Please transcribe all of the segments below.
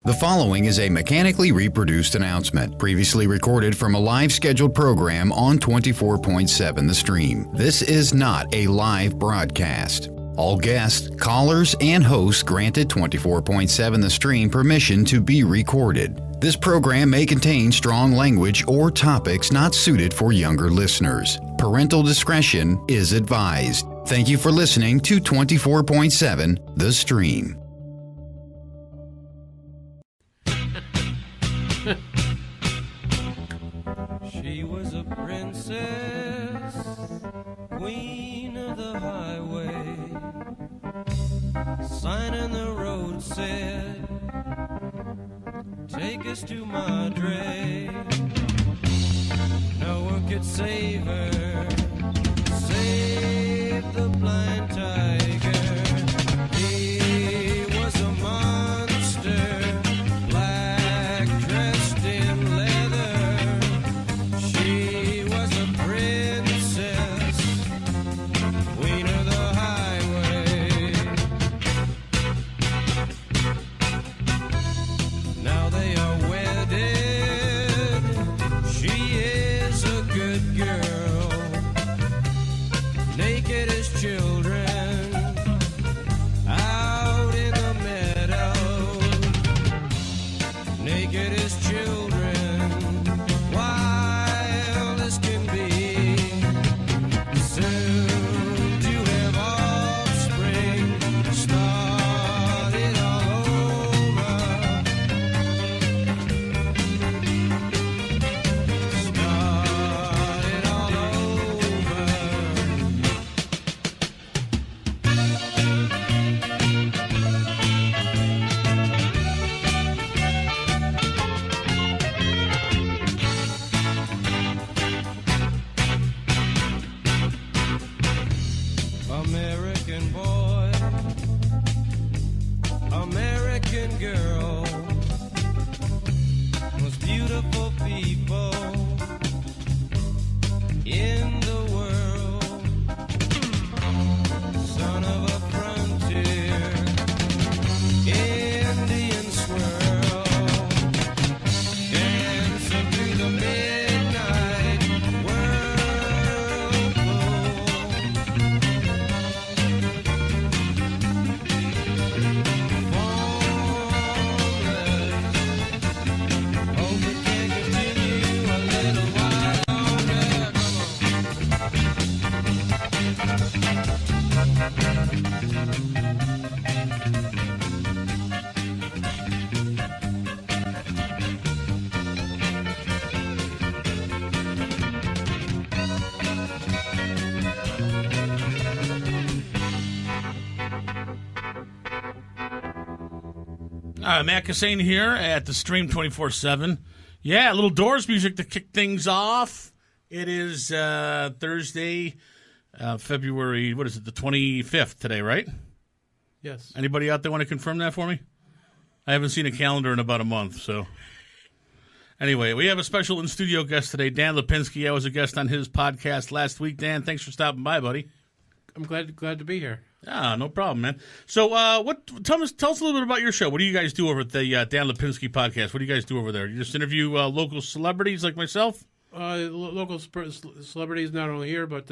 The following is a mechanically reproduced announcement, previously recorded from a live scheduled program on 24.7 The Stream. This is not a live broadcast. All guests, callers, and hosts granted 24.7 The Stream permission to be recorded. This program may contain strong language or topics not suited for younger listeners. Parental discretion is advised. Thank you for listening to 24.7 The Stream. She was a princess, queen of the highway. Sign in the road said, take us to Madre. No one could save her, save the blind tiger. He was a monster, black, dressed in leather. She was a princess, queen of the highway. Now they are wedded. She is a good girl, naked as children, out in the meadow. Naked as children, wild as can be. Soon to have offspring, start it all over. Start it all over. American boy, American girl, most beautiful people in the world. Son of a frontier, Indian swirl, dancing through the midnight whirlpool. Hope it can continue a little while longer. Matt Kissane here at the Stream 24/7. Yeah, a little Doors music to kick things off. It is Thursday, February, what is it, the 25th today, right? Yes. Anybody out there want to confirm that for me? I haven't seen a calendar in about a month, so. Anyway, we have a special in-studio guest today, Dan Lipinski. I was a guest on his podcast last week. Dan, thanks for stopping by, buddy. I'm glad to be here. Ah, no problem, man. So, tell us a little bit about your show. What do you guys do over at the Dan Lipinski podcast? What do you guys do over there? You just interview local celebrities like myself? Local celebrities, not only here, but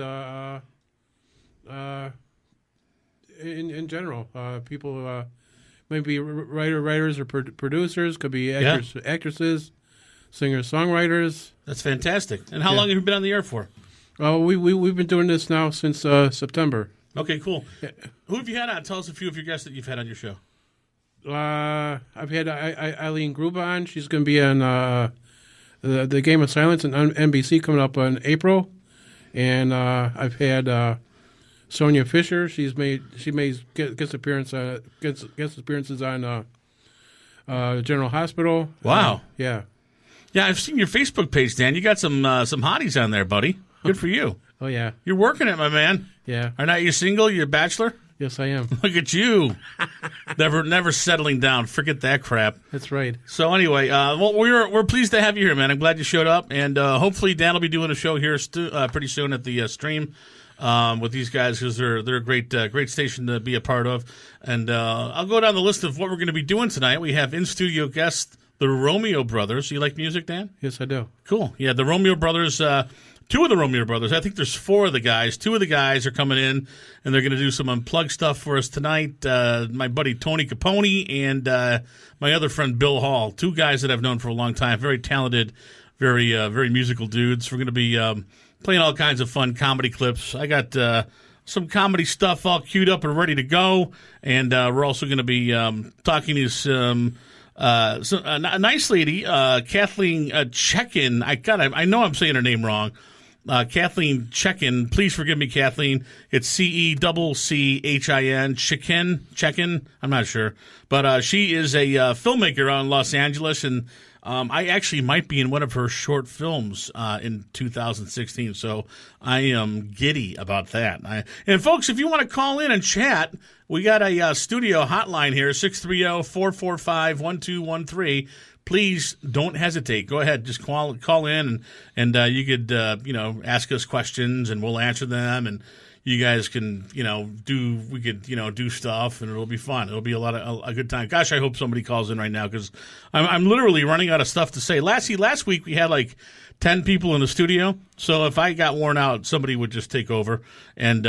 in general. People maybe writers or producers, could be actresses, singers, songwriters. That's fantastic. And how long have you been on the air for? We've been doing this now since September. Okay, cool. Yeah. Who have you had on? Tell us a few of your guests that you've had on your show. I've had Eileen Gruber on. She's going to be on the Game of Silence on NBC coming up in April. And I've had Sonia Fisher. She makes guest appearances on General Hospital. Wow. Yeah. Yeah, I've seen your Facebook page, Dan. You got some hotties on there, buddy. Good for you. Oh yeah. You're working it, my man. Yeah. Are not you single? You a bachelor? Yes, I am. Look at you. never settling down. Forget that crap. That's right. So anyway, well, we're pleased to have you here, man. I'm glad you showed up, and hopefully Dan will be doing a show here pretty soon at the Stream. with these guys because they're a great station to be a part of. And I'll go down the list of what we're going to be doing tonight. We have in studio guests the Romeo brothers. You like music, Dan? Yes, I do. Cool. Yeah, the Romeo brothers. Two of the Romeo brothers. I think there's four of the guys. Two of the guys are coming in, and they're going to do some unplugged stuff for us tonight. My buddy Tony Capone and my other friend Bill Hall. Two guys that I've known for a long time. Very talented, very musical dudes. We're going to be playing all kinds of fun comedy clips. I got some comedy stuff all queued up and ready to go, and we're also going to be talking to a nice lady, Kathleen Checkin. I know I'm saying her name wrong. Kathleen Checkin. Please forgive me, Kathleen. It's Cechin. Checkin. I'm not sure. But she is a filmmaker out in Los Angeles, and I actually might be in one of her short films in 2016, so I am giddy about that. And folks, if you want to call in and chat, we got a studio hotline here, 630-445-1213. Please don't hesitate. Go ahead, just call in, and you could ask us questions, and we'll answer them, and you guys can do stuff, and it'll be fun. It'll be a good time. Gosh, I hope somebody calls in right now because I'm literally running out of stuff to say. Last week we had like 10 people in the studio, so if I got worn out, somebody would just take over and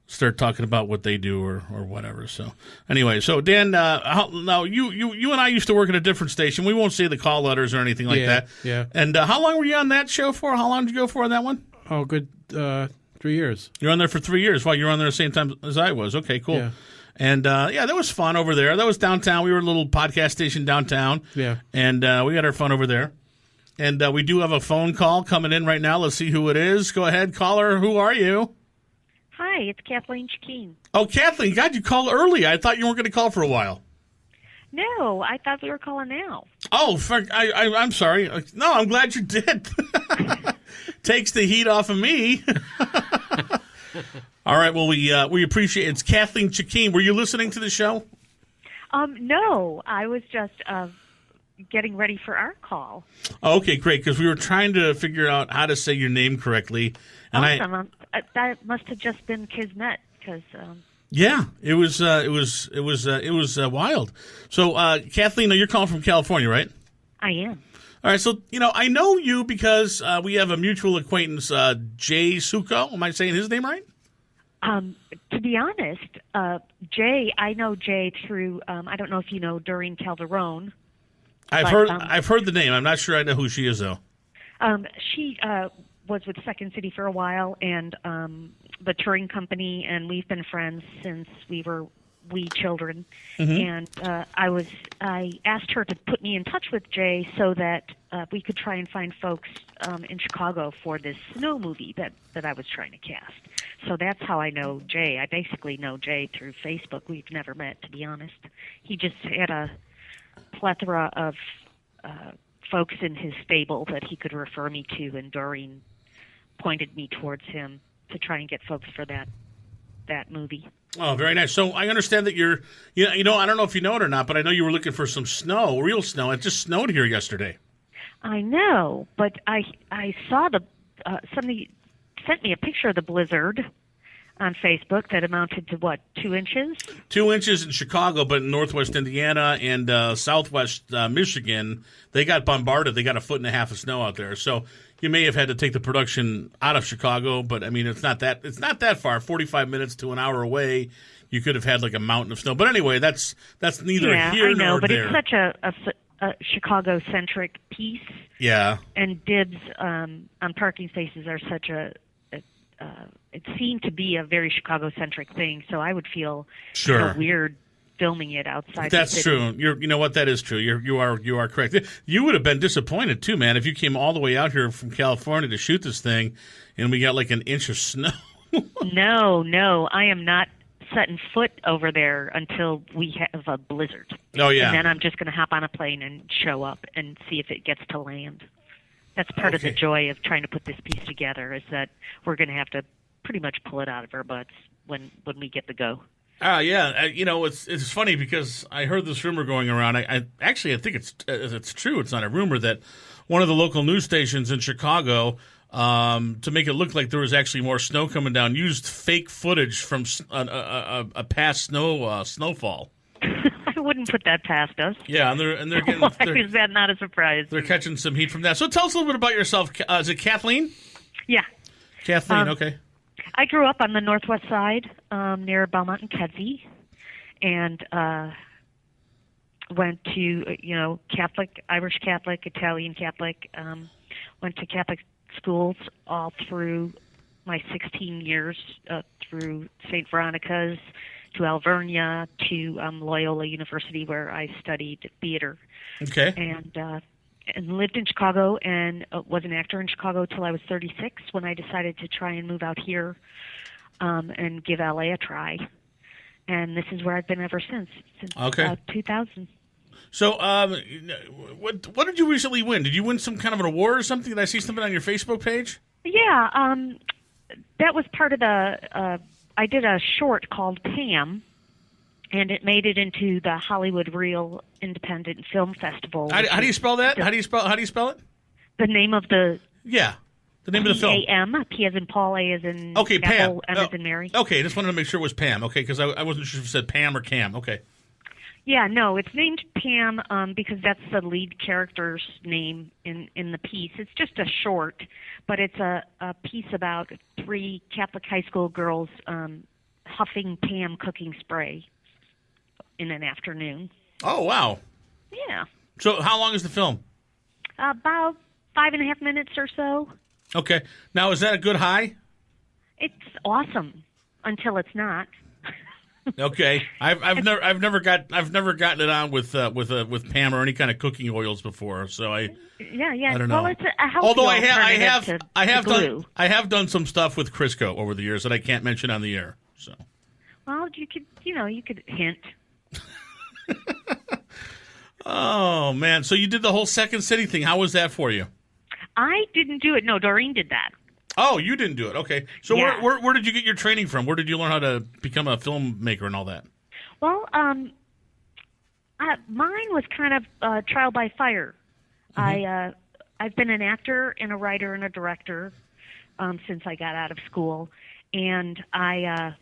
start talking about what they do or whatever. So anyway, so Dan, now you and I used to work at a different station. We won't say the call letters or anything like that. Yeah. And how long were you on that show for? How long did you go for on that one? Oh, good 3 years. You're on there for 3 years. Well, you were on there the same time as I was. Okay, cool. Yeah. And that was fun over there. That was downtown. We were a little podcast station downtown. Yeah. And we had our fun over there. And we do have a phone call coming in right now. Let's see who it is. Go ahead, caller. Who are you? Hi, it's Kathleen Chakeen. Oh, Kathleen, God, you called early. I thought you weren't going to call for a while. No, I thought we were calling now. Oh, I'm sorry. No, I'm glad you did. Takes the heat off of me. All right, well, we appreciate it. It's Kathleen Chakeen. Were you listening to the show? No, I was just getting ready for our call. Oh, okay, great, because we were trying to figure out how to say your name correctly. And Awesome. That must have just been Kismet, because yeah, it was wild. So, Kathleen, you're calling from California, right? I am. All right, so I know you because we have a mutual acquaintance, Jay Suko. Am I saying his name right? To be honest, Jay, I know Jay through. I don't know if you know Doreen Calderon. I've heard the name. I'm not sure I know who she is though. She was with Second City for a while, and the touring company, and we've been friends since we were wee children. Mm-hmm. And I asked her to put me in touch with Jay so that we could try and find folks in Chicago for this snow movie that I was trying to cast. So that's how I know Jay. I basically know Jay through Facebook. We've never met, to be honest. He just had a plethora of folks in his stable that he could refer me to, and Doreen pointed me towards him to try and get folks for that movie. Oh, very nice. So I understand that you're, I don't know if you know it or not, but I know you were looking for some snow, real snow. It just snowed here yesterday. I know, but I saw somebody sent me a picture of the blizzard on Facebook that amounted to, 2 inches? 2 inches in Chicago, but in northwest Indiana and southwest Michigan, they got bombarded. They got 1.5 feet of snow out there. So you may have had to take the production out of Chicago, but I mean it's not that far. 45 minutes to an hour away, you could have had like a mountain of snow. But anyway, that's neither here nor there. Yeah, I know, but it's such a Chicago-centric piece. Yeah. And dibs on parking spaces are such it seemed to be a very Chicago-centric thing, so I would feel sure weird filming it outside. That's the city. true. You know what? That is true. You are correct. You would have been disappointed too, man, if you came all the way out here from California to shoot this thing, and we got like an inch of snow. No, I am not setting foot over there until we have a blizzard. Oh yeah. And then I'm just going to hop on a plane and show up and see if it gets to land. That's part of the joy of trying to put this piece together, is that we're going to have to pretty much pull it out of our butts when we get the go. Yeah. It's funny because I heard this rumor going around. I think it's true. It's not a rumor that one of the local news stations in Chicago to make it look like there was actually more snow coming down. Used fake footage from a past snowfall. I wouldn't put that past us. Yeah, and they're getting. Why is that not a surprise? They're catching some heat from that. So tell us a little bit about yourself. Is it Kathleen? Yeah. Kathleen, okay. I grew up on the northwest side, near Belmont and Kedzie, and went to, Catholic, Irish Catholic, Italian Catholic, went to Catholic schools all through my 16 years, through St. Veronica's, to Alvernia, to Loyola University, where I studied theater. Okay. And lived in Chicago and was an actor in Chicago till I was 36 when I decided to try and move out here and give LA a try. And this is where I've been ever since Okay. 2000. So, what did you recently win? Did you win some kind of an award or something? Did I see something on your Facebook page? Yeah, that was part of the. I did a short called Pam, and it made it into the Hollywood Real Independent Film Festival. How do you spell that? How do you spell it? The name of the. Yeah, the name of the film. P-A-M, P as in Paul, A as in Okay, Pam. Apple, M as in Mary. Okay, just wanted to make sure it was Pam. Okay, because I wasn't sure if it said Pam or Cam. Okay. Yeah, no, it's named Pam because that's the lead character's name in the piece. It's just a short, but it's a piece about 3 Catholic high school girls huffing Pam cooking spray in an afternoon. Oh, wow. Yeah. So how long is the film? About 5.5 minutes or so. Okay. Now, is that a good high? It's awesome until it's not. Okay. I've never gotten it on with Pam or any kind of cooking oils before, so I don't know. Well, it's a healthy Although I have done some stuff with Crisco over the years that I can't mention on the air. So. Well, you could hint. Oh man! So you did the whole Second City thing. How was that for you? I didn't do it. No, Doreen did that. Oh, you didn't do it. Okay. So Yeah. where did you get your training from? Where did you learn how to become a filmmaker and all that? Well, mine was kind of trial by fire. Mm-hmm. I've been an actor and a writer and a director since I got out of school, and I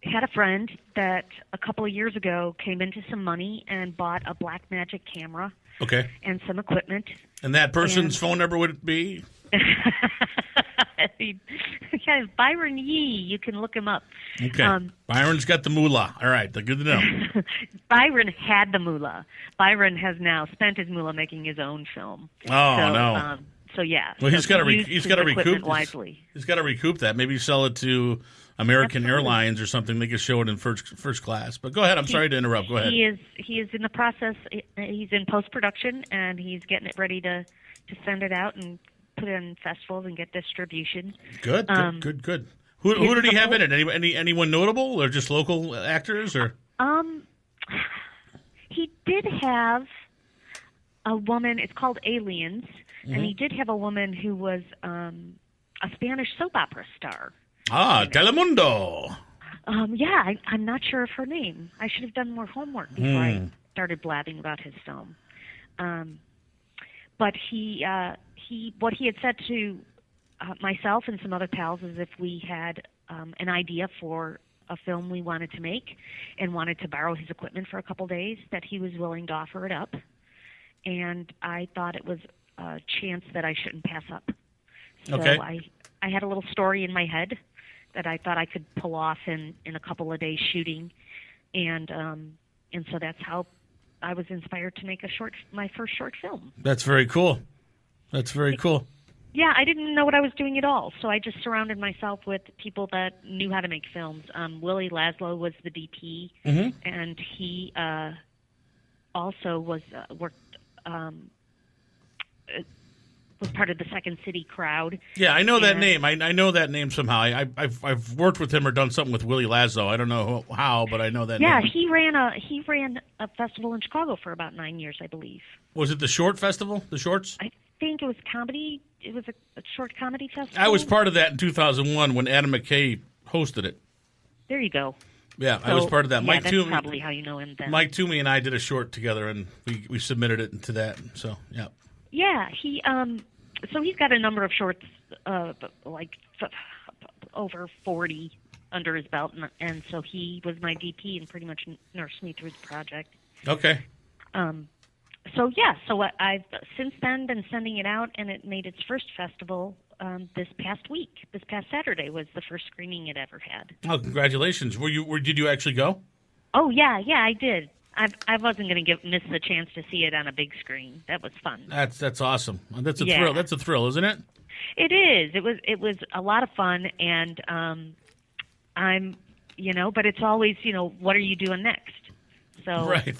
had a friend that a couple of years ago came into some money and bought a Blackmagic camera Okay. and some equipment. And that person's And- phone number would be? Yeah, Byron Yee. You can look him up. Okay. Byron's got the moolah. All right. Good to know. Byron had the moolah. Byron has now spent his moolah making his own film. Oh, so, no. So yeah. Well, he's got to used he's his got to equipment recoup wisely. He's got to recoup that. Maybe sell it to American Absolutely. Airlines or something. They could show it in first class. But go ahead. I'm sorry to interrupt. Go ahead. He is in the process. He's in post production and he's getting it ready to send it out and put it in festivals and get distribution. Good. Who did he have in it? Anyone notable or just local actors or? He did have a woman. It's called Aliens, and he did have a woman who was a Spanish soap opera star. Ah, Telemundo. Yeah, I'm not sure of her name. I should have done more homework before I started blabbing about his film. But what he had said to myself and some other pals is if we had an idea for a film we wanted to make and wanted to borrow his equipment for a couple days, that he was willing to offer it up. And I thought it was a chance that I shouldn't pass up. So Okay. I had a little story in my head that I thought I could pull off in a couple of days shooting, and so that's how I was inspired to make my first short film. That's very cool. Yeah, I didn't know what I was doing at all, so I just surrounded myself with people that knew how to make films. Willie Laszlo was the DP, and he also was part of the Second City crowd. Yeah, I know that And- name. I know that name somehow. I've worked with him or done something with Willie Laszlo. I don't know how, but I know that Yeah, name. he ran a festival in Chicago for about 9 years, I believe. Was it the Short Festival? The Shorts? I think it was comedy. It was a short comedy festival. I was part of that in 2001 when Adam McKay hosted it. There you go. Yeah, I was part of that. Yeah, that's probably how you know him then. Mike Toomey and I did a short together, and we submitted it into that. So, yeah. Yeah, he so he's got a number of shorts like over 40 under his belt, and so he was my DP and pretty much nursed me through the project. Okay. So I've since then been sending it out, and it made its first festival this past week. This past Saturday was the first screening it ever had. Oh, congratulations! Did you actually go? Oh yeah, I did. I wasn't going to miss the chance to see it on a big screen. That was fun. That's awesome. That's a Yeah. thrill. That's a thrill, isn't it? It is. It was a lot of fun, and I'm, but it's always, what are you doing next? So Right.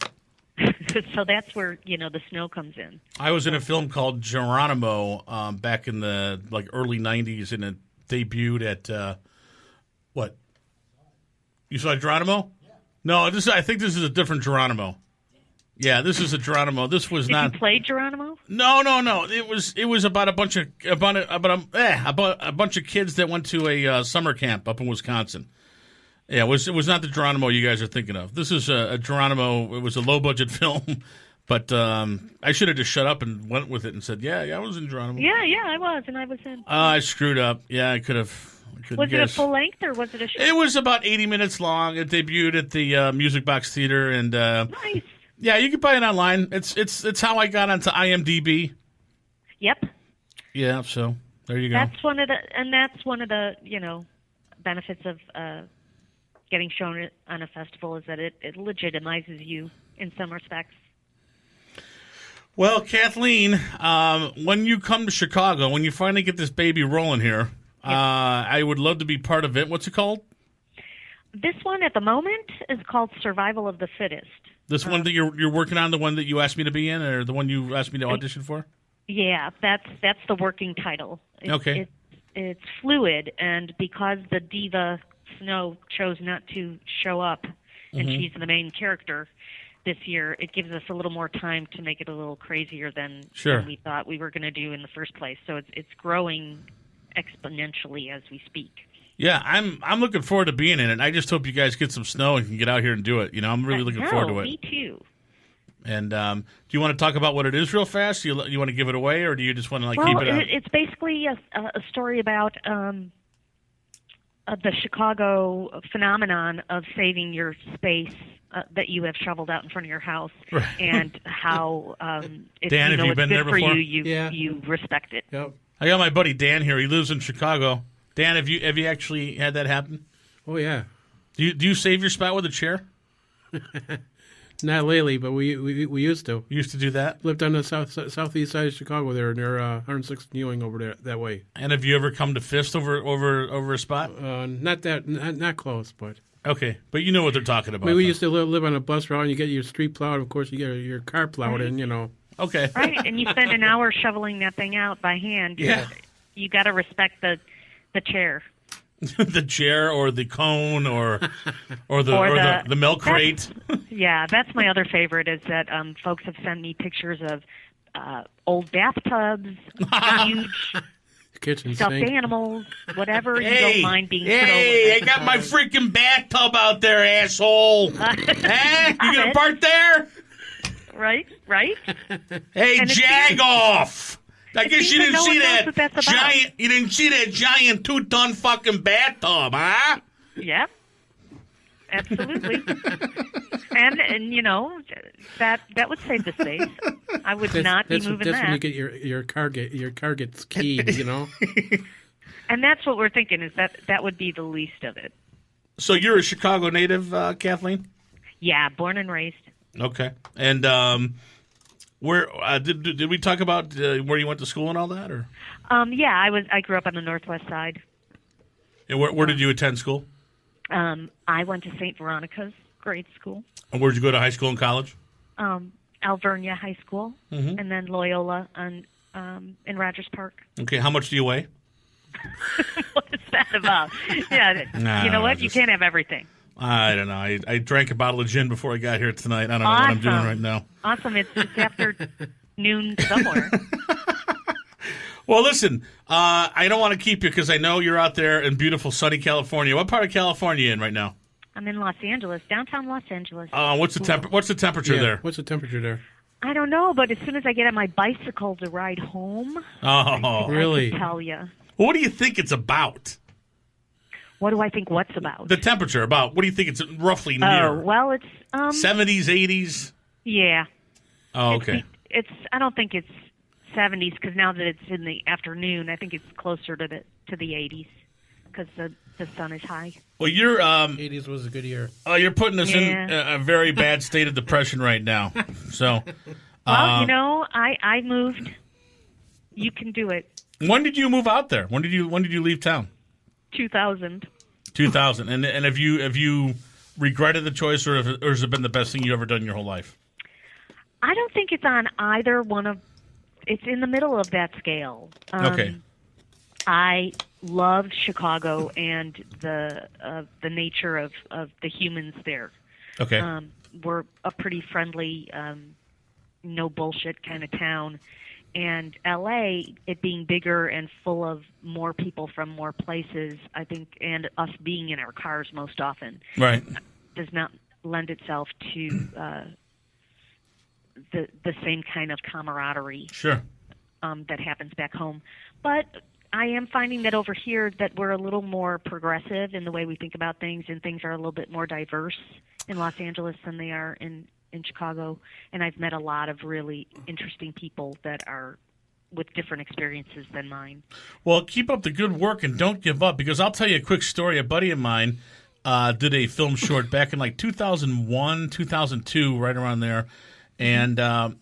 so that's where the snow comes in. I was in a film called Geronimo back in the early '90s, and it debuted at what? You saw Geronimo? No, I think this is a different Geronimo. Yeah, this is a Geronimo. This was Did not. you play Geronimo? No. It was about a bunch of a bunch of kids that went to a summer camp up in Wisconsin. Yeah, it was not the Geronimo you guys are thinking of. This is a Geronimo. It was a low budget film, but I should have just shut up and went with it and said, yeah, I was in Geronimo. Yeah, I was, and I was in. I screwed up. Yeah, I could have. Was it a full length or was it a short? It was about 80 minutes long. It debuted at the Music Box Theater, and Nice. yeah, you can buy it online. It's how I got onto IMDb. Yep. Yeah, so there you go. That's one of the benefits of getting shown on a festival is that it legitimizes you in some respects. Well, Kathleen, when you come to Chicago, when you finally get this baby rolling here, I would love to be part of it. What's it called? This one at the moment is called Survival of the Fittest. This one that you're working on, the one that you asked me to be in, or the one you asked me to audition for? Yeah, that's the working title. Okay. It's fluid, and because the diva Snow chose not to show up, and she's the main character this year, it gives us a little more time to make it a little crazier than we thought we were going to do in the first place. So it's growing exponentially as we speak. Yeah, I'm looking forward to being in it. I just hope you guys get some snow and can get out here and do it. I'm really looking forward to it. Me too. And do you want to talk about what it is real fast? You want to give it away, or do you just want to keep it out? It's basically a story about the Chicago phenomenon of saving your space that you have shoveled out in front of your house, right. And how if Dan, have you been there for before? you respect it. Yep. I got my buddy Dan here. He lives in Chicago. Dan, have you actually had that happen? Oh yeah. Do you save your spot with a chair? Not lately, but we used to. You used to do that? Lived on the southeast side of Chicago there, near 106th Ewing over there that way. And have you ever come to fist over a spot? Not close, but. Okay, but you know what they're talking about. We used to live on a bus route, and you get your street plowed. Of course, you get your car plowed in, Okay. Right, and you spend an hour shoveling that thing out by hand. Yeah. You got to respect the chair. The chair or the cone or the milk crate. Yeah, that's my other favorite is that folks have sent me pictures of old bathtubs, huge kitchen stuffed sink. animals, whatever you don't mind being Hey, I stolen. got my freaking bathtub out there, asshole. Huh? You gonna park there? Right? Hey, And it jag off! I guess seems you that didn't no see one knows that what that's about. giant. You didn't see that giant 2-ton fucking bathtub, huh? Yep. Absolutely. and that would save the space. I would not be moving that's that. when you get your car gets keyed, And that's what we're thinking is that would be the least of it. So you're a Chicago native, Kathleen? Yeah, born and raised. Okay. And where did we talk about where you went to school and all that, or? Yeah, I grew up on the northwest side. And where did you attend school? I went to St. Veronica's grade school, And where did you go to high school and college? Alvernia High School, and then Loyola in Rogers Park. Okay. How much do you weigh? What is that about? Yeah, Nah, you know what? just- You can't have everything. I don't know. I drank a bottle of gin before I got here tonight. I don't know what I'm doing right now. Awesome. It's after noon somewhere. Well, listen, I don't want to keep you because I know you're out there in beautiful sunny California. What part of California are you in right now? I'm in Los Angeles, downtown Los Angeles. What's the temperature Yeah. there? What's the temperature there? I don't know, but as soon as I get on my bicycle to ride home, Oh, Really? I can tell you. Well, what do you think it's about? What do I think what's about? The temperature, about. What do you think it's roughly near? Oh, well, it's 70s, 80s? yeah. Oh, okay. It's I don't think it's 70s because now that it's in the afternoon, I think it's closer to the 80s because the sun is high. Well, you're 80s was a good year. you're putting us in Yeah. a very bad state of depression right now. So, Well, I moved. You can do it. when did you move out there? When did you leave town? 2000. 2000. And have you regretted the choice, or has it been the best thing you ever done in your whole life? I don't think it's on either one of. It's in the middle of that scale. Okay. I loved Chicago and the nature of the humans there. Okay. We're a pretty friendly, no bullshit kind of town. And L.A., it being bigger and full of more people from more places, I think, and us being in our cars most often, Right. does not lend itself to the same kind of camaraderie Sure. that happens back home. But I am finding that over here that we're a little more progressive in the way we think about things, and things are a little bit more diverse in Los Angeles than they are in Chicago. And I've met a lot of really interesting people that are with different experiences than mine. Well, keep up the good work and don't give up, because I'll tell you a quick story. A buddy of mine did a film short back in like 2001, 2002, right around there. And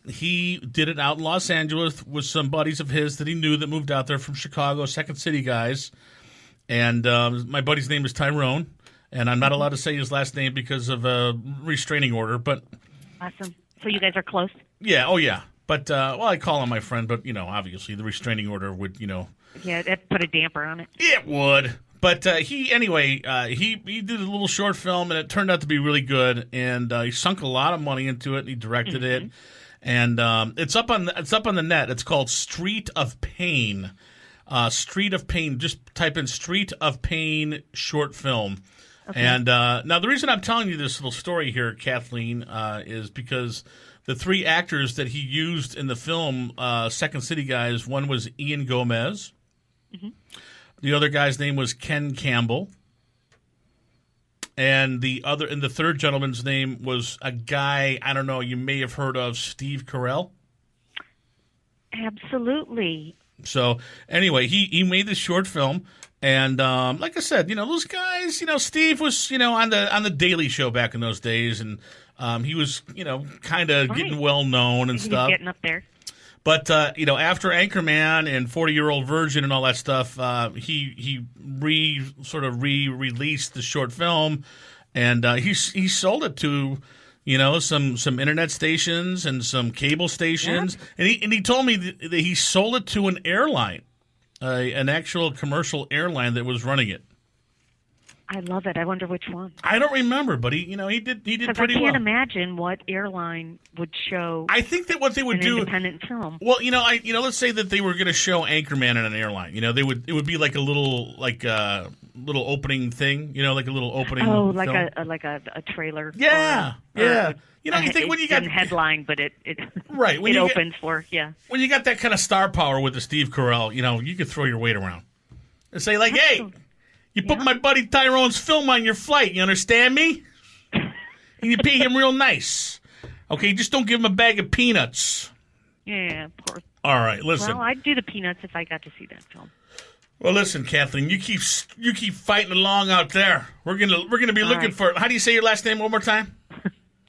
he did it out in Los Angeles with some buddies of his that he knew that moved out there from Chicago, Second City guys. And my buddy's name is Tyrone, and I'm not allowed to say his last name because of a restraining order. But Awesome. So you guys are close? yeah, oh yeah. But well, I call him my friend, but obviously the restraining order would, Yeah, that put a damper on it. it would. But he did a little short film, and it turned out to be really good. And he sunk a lot of money into it, and he directed it. And it's up on the net. It's called Street of Pain. Street of Pain. Just type in Street of Pain short film. Okay. And now the reason I'm telling you this little story here, Kathleen, is because the three actors that he used in the film, Second City guys, one was Ian Gomez. Mm-hmm. The other guy's name was Ken Campbell. And the third gentleman's name was a guy, I don't know, you may have heard of, Steve Carell. Absolutely. So anyway, he made this short film, and like I said, those guys, Steve was on the Daily Show back in those days, and he was kind of getting well known and He stuff. was getting up there. But after Anchorman and 40-Year-Old Virgin and all that stuff, he re-released the short film, and he sold it to some internet stations and some cable stations, and he told me that he sold it to an airline, an actual commercial airline that was running it. I love it. I wonder which one. I don't remember, but he did pretty well. I can't imagine what airline would show. I think that what they would an do, independent film. well, let's say that they were going to show Anchorman in an airline. It would be like a little opening thing. Like a little opening. Oh, film. like a trailer. Yeah, yeah. You think when you got headline, but it right when it you opens for when you got that kind of star power with the Steve Carell, you could throw your weight around and say like, hey. You put my buddy Tyrone's film on your flight, you understand me? And you pay him real nice. Okay, just don't give him a bag of peanuts. Yeah, of course. All right, listen. Well, I'd do the peanuts if I got to see that film. Well, listen, Kathleen, you keep fighting along out there. We're gonna be looking for. How do you say your last name one more time?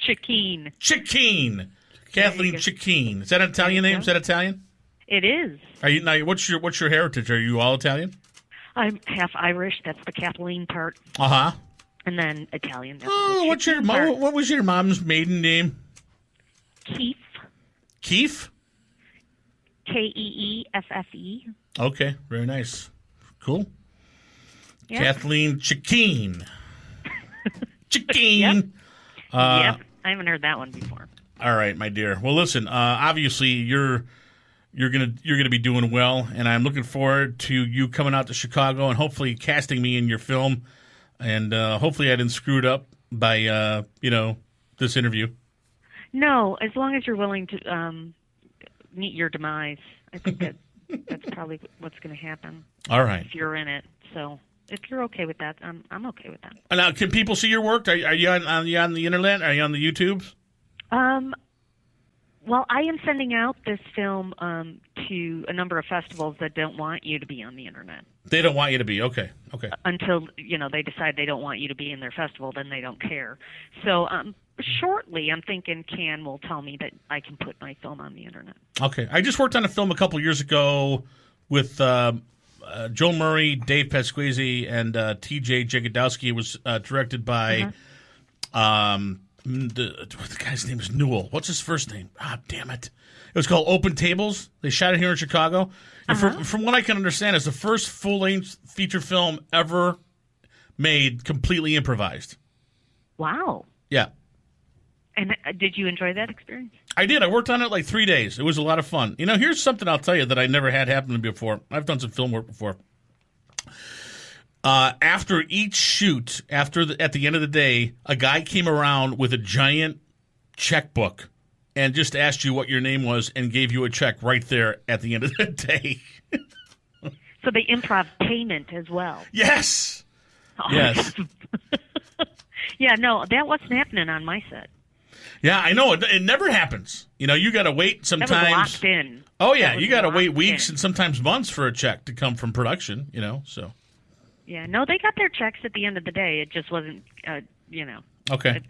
Chikeen. Chikeen. Kathleen Chikeen. Is that an Italian name? Is that Italian? It is. Are you now? What's your heritage? Are you all Italian? I'm half Irish. That's the Kathleen part. Uh-huh. And then Italian. That's Oh, the what was your mom's maiden name? Keefe. Keefe? Keeffe. Okay, very nice. Cool. Yep. Kathleen Chikeen. Chikeen. Yep. Yep. I haven't heard that one before. All right, my dear. Well, listen, obviously you're gonna be doing well, and I'm looking forward to you coming out to Chicago and hopefully casting me in your film, and hopefully I didn't screw it up by this interview. No, as long as you're willing to meet your demise, I think That's probably what's going to happen All right. if you're in it. So if you're okay with that, I'm okay with that. Now, can people see your work? Are you on the internet? Are you on the YouTubes? Well, I am sending out this film to a number of festivals that don't want you to be on the internet. They don't want you to be. Okay. Until, they decide they don't want you to be in their festival, then they don't care. So shortly, I'm thinking Can will tell me that I can put my film on the internet. Okay. I just worked on a film a couple years ago with Joe Murray, Dave Pasquesi, and T.J. Jagodowski. It was directed by the guy's name is Newell. What's his first name? Ah, damn it. It was called Open Tables. They shot it here in Chicago. And from what I can understand, it's the first full-length feature film ever made completely improvised. Wow. Yeah. And did you enjoy that experience? I did. I worked on it like 3 days. It was a lot of fun. Here's something I'll tell you that I never had happen to me before. I've done some film work before. After each shoot, at the end of the day, a guy came around with a giant checkbook and just asked you what your name was and gave you a check right there at the end of the day. So they improv payment as well. Yes. Oh. Yes. Yeah, no, that wasn't happening on my set. Yeah, I know. It never happens. You got to wait sometimes. That was locked in. Oh, yeah. You got to wait weeks and sometimes months for a check to come from production, so. Yeah, no, they got their checks at the end of the day. It just wasn't, Okay.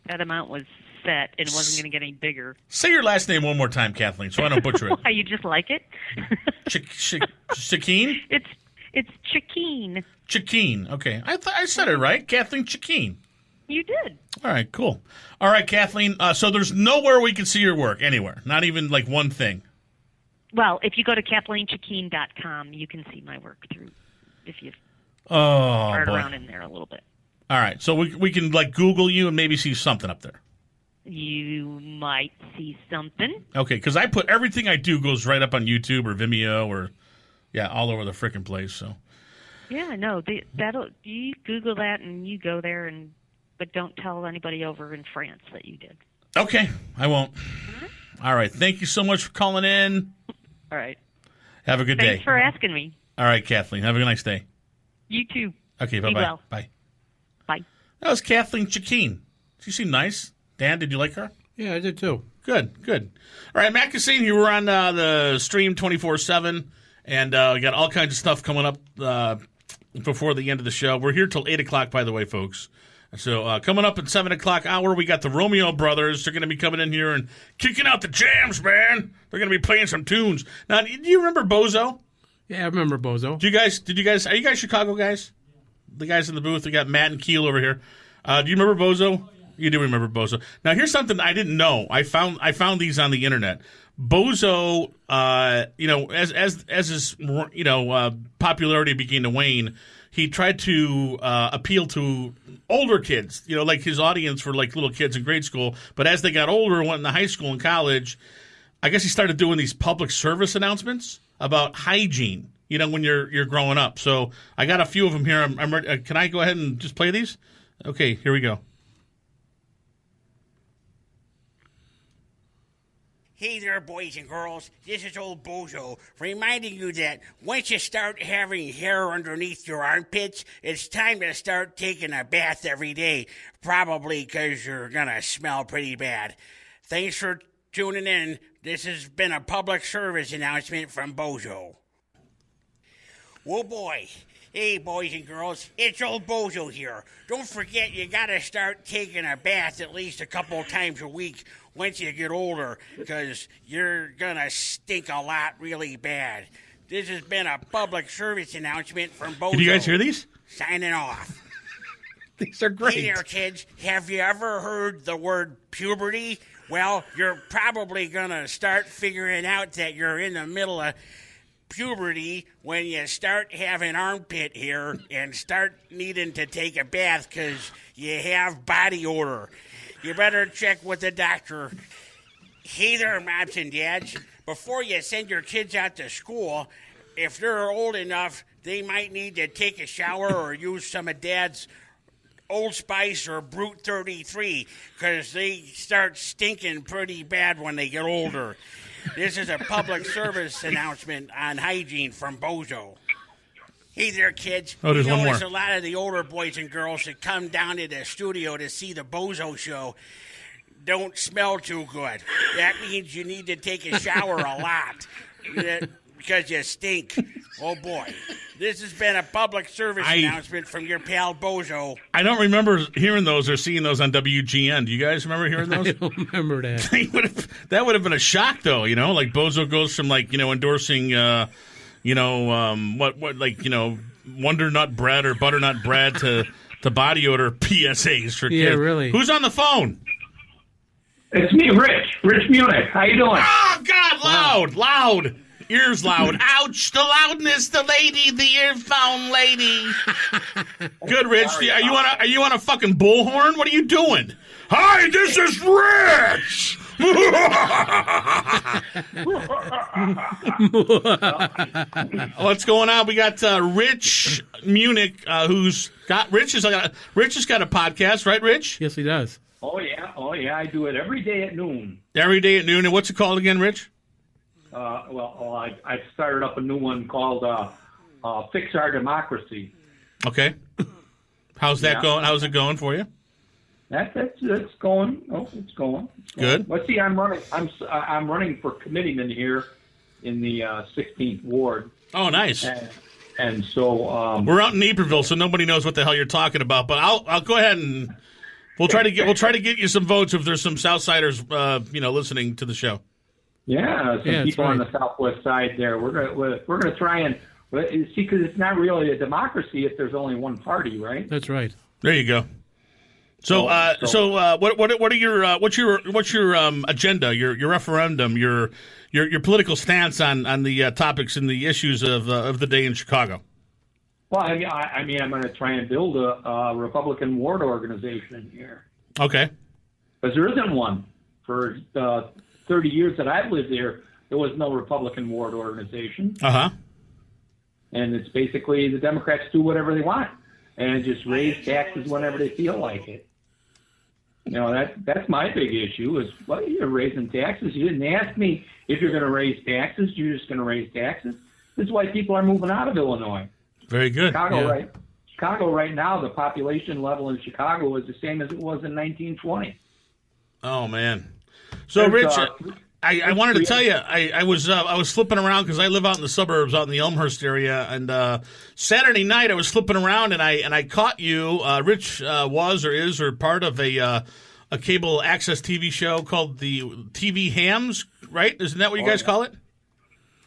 That amount was set, and it wasn't going to get any bigger. Say your last name one more time, Kathleen, so I don't butcher it. Why, you just like it? Chikeen? It's Chikeen. Chikeen. Okay. I said it right. Kathleen Chikeen. You did. All right, cool. All right, Kathleen, so there's nowhere we can see your work, anywhere. Not even like one thing. Well, if you go to KathleenChikeen.com, you can see my work through, if you start around in there a little bit. All right, so we can like Google you and maybe see something up there. You might see something. Okay, because I put everything I do goes right up on YouTube or Vimeo or, all over the frickin' place. So. Yeah, no, you Google that and you go there, but don't tell anybody over in France that you did. Okay, I won't. Mm-hmm. All right, thank you so much for calling in. All right. Have a good day. Thanks for asking me. All right, Kathleen, have a nice day. You too. Okay, bye-bye. Be well. Bye. Bye. That was Kathleen Chikeen. She seemed nice. Dan, did you like her? Yeah, I did too. Good. All right, Matt Kissane here. We're on the stream 24/7, and we got all kinds of stuff coming up before the end of the show. We're here till 8 o'clock, by the way, folks. So coming up at 7 o'clock hour, we got the Romeo brothers. They're going to be coming in here and kicking out the jams, man. They're going to be playing some tunes. Now, do you remember Bozo? Yeah, I remember Bozo. Are you guys Chicago guys? The guys in the booth. We got Matt and Keel over here. Do you remember Bozo? You do remember Bozo. Now, here's something I didn't know. I found these on the internet. Bozo, as his popularity began to wane, he tried to appeal to older kids. Like his audience were like little kids in grade school. But as they got older and went into high school and college, I guess he started doing these public service announcements about hygiene. When you're growing up. So I got a few of them here. I'm ready. Can I go ahead and just play these? Okay, here we go. Hey there, boys and girls. This is old Bozo reminding you that once you start having hair underneath your armpits, it's time to start taking a bath every day, probably because you're going to smell pretty bad. Thanks for tuning in. This has been a public service announcement from Bozo. Whoa, boy. Hey, boys and girls, it's old Bozo here. Don't forget you gotta start taking a bath at least a couple times a week once you get older, because you're gonna stink a lot really bad. This has been a public service announcement from Bozo. Did you guys hear these? Signing off. These are great. Hey there, kids. Have you ever heard the word puberty? Well, you're probably gonna start figuring out that you're in the middle of puberty when you start having armpit hair and start needing to take a bath because you have body odor. You better check with the doctor. Hey there, moms and dads. Before you send your kids out to school, if they're old enough, they might need to take a shower or use some of Dad's Old Spice or Brute 33 because they start stinking pretty bad when they get older. This is a public service announcement on hygiene from Bozo. Hey there, kids. Oh, there's you know, one more. there's a lot of the older boys and girls that come down to the studio to see the Bozo show don't smell too good. That means you need to take a shower a lot because you stink. Oh, boy. This has been a public service announcement from your pal Bozo. I don't remember hearing those or seeing those on WGN. Do you guys remember hearing those? I don't remember that. That would have been a shock, though. You know, like Bozo goes from endorsing, Wonder Nut bread or butternut bread to body odor PSAs for kids. Yeah, really. Who's on the phone? It's me, Rich Munich. How you doing? Oh God, loud. Ears loud. Ouch, the loudness, the earphone lady. Good, Rich. Are you on a fucking bullhorn? What are you doing? Hi, this is Rich. What's going on? We got Rich Munich, Rich has got a podcast, right, Rich? Yes, he does. Oh yeah. I do it every day at noon. Every day at noon. And what's it called again, Rich? I started up a new one called Fix Our Democracy. Okay. How's that going? How's it going for you? That's going. Oh, it's going. Good. Let's see. I'm running for committeeman here in the 16th ward. Oh, nice. And so we're out in Naperville, so nobody knows what the hell you're talking about. But I'll go ahead and we'll try to get you some votes if there's some Southsiders listening to the show. Yeah, some people on the southwest side there. We're gonna try and see, because it's not really a democracy if there's only one party, right? That's right. There you go. So what are your what's your agenda, your referendum, your political stance on the topics and the issues of the day in Chicago? Well, I mean, I'm going to try and build a Republican ward organization here. Okay. Because there isn't one. For 30 years that I've lived here, there was no Republican ward organization. Uh-huh. And it's basically the Democrats do whatever they want and just raise taxes whenever they feel like it. You know, that's my big issue is, well, you're raising taxes. You didn't ask me if you're going to raise taxes. You're just going to raise taxes. This is why people are moving out of Illinois. Very good. Chicago right now, the population level in Chicago is the same as it was in 1920. Oh, man. So, Rich, I wanted to tell you, I was flipping around because I live out in the suburbs, out in the Elmhurst area, and Saturday night I was flipping around and I caught you. Rich was or is or part of a cable access TV show called the TV Hams, right? Isn't that what you guys call it?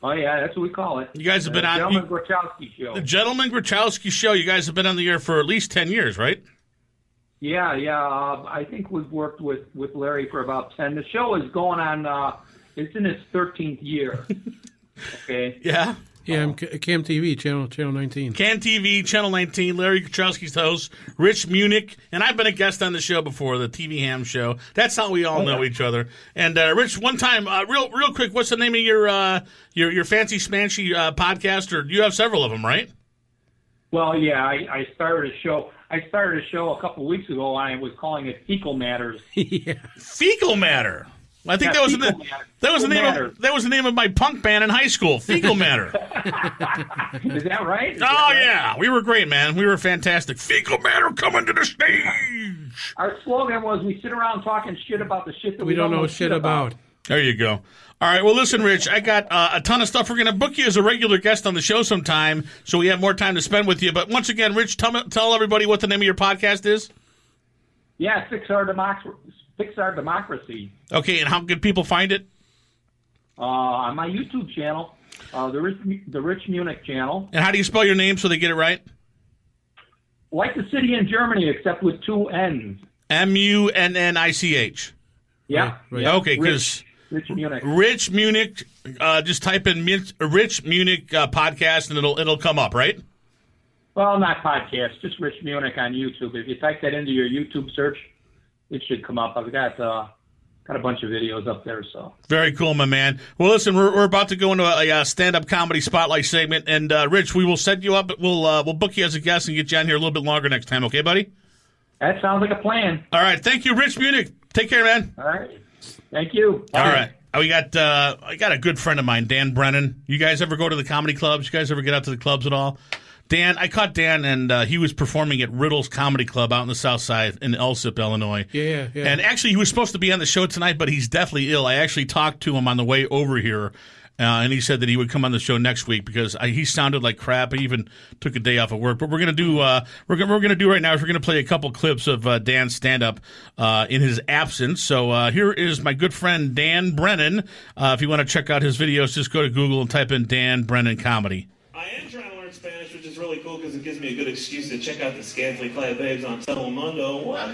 Oh yeah, that's what we call it. You guys have been on Gentleman Grachowski show. The Gentleman Grachowski show. You guys have been on the air for at least 10 years, right? Yeah. I think we've worked with Larry for about 10. The show is going on. It's in its 13th year. Okay. Yeah. Yeah, Cam TV, channel 19. Cam TV, Channel 19, Larry Grachowski's host, Rich Munich, and I've been a guest on the show before, the TV Ham show. That's how we all know each other. And Rich, one time, real quick, what's the name of your fancy smanchy podcast? Or you have several of them, right? Well, yeah, I started a show. a couple of weeks ago. I was calling it Fecal Matters. Yeah. Fecal Matter. I think that was the name of my punk band in high school. Fecal Matter. Is that right? Yeah, we were great, man. We were fantastic. Fecal Matter coming to the stage. Our slogan was, "We sit around talking shit about the shit that we don't know shit about." There you go. All right, well, listen, Rich, I got a ton of stuff. We're going to book you as a regular guest on the show sometime so we have more time to spend with you. But once again, Rich, tell everybody what the name of your podcast is. Yeah, Fix Our Democracy. Okay, and how can people find it? On my YouTube channel, the Rich Munich channel. And how do you spell your name so they get it right? Like the city in Germany, except with two N's. Munich. Yeah. Right. Okay, because Rich Munich. Rich Munich. Just type in Rich Munich podcast, and it'll come up, right? Well, not podcast, just Rich Munich on YouTube. If you type that into your YouTube search, it should come up. I've got a bunch of videos up there. So very cool, my man. Well, listen, we're about to go into a stand-up comedy spotlight segment, and Rich, we will set you up. We'll book you as a guest and get you on here a little bit longer next time. Okay, buddy? That sounds like a plan. All right, thank you, Rich Munich. Take care, man. All right, thank you. All right. I got a good friend of mine, Dan Brennan. You guys ever go to the comedy clubs? You guys ever get out to the clubs at all? Dan, I caught Dan, and he was performing at Riddle's Comedy Club out in the South Side in Elsip, Illinois. Yeah. And actually, he was supposed to be on the show tonight, but he's deathly ill. I actually talked to him on the way over here, and he said that he would come on the show next week because he sounded like crap. He even took a day off of work. But we're gonna do we're gonna do right now is we're gonna play a couple clips of Dan's stand up in his absence. So here is my good friend Dan Brennan. If you want to check out his videos, just go to Google and type in Dan Brennan comedy. I am trying to learn Spanish, which is really cool because it gives me a good excuse to check out the scantily clad babes on Telemundo. What?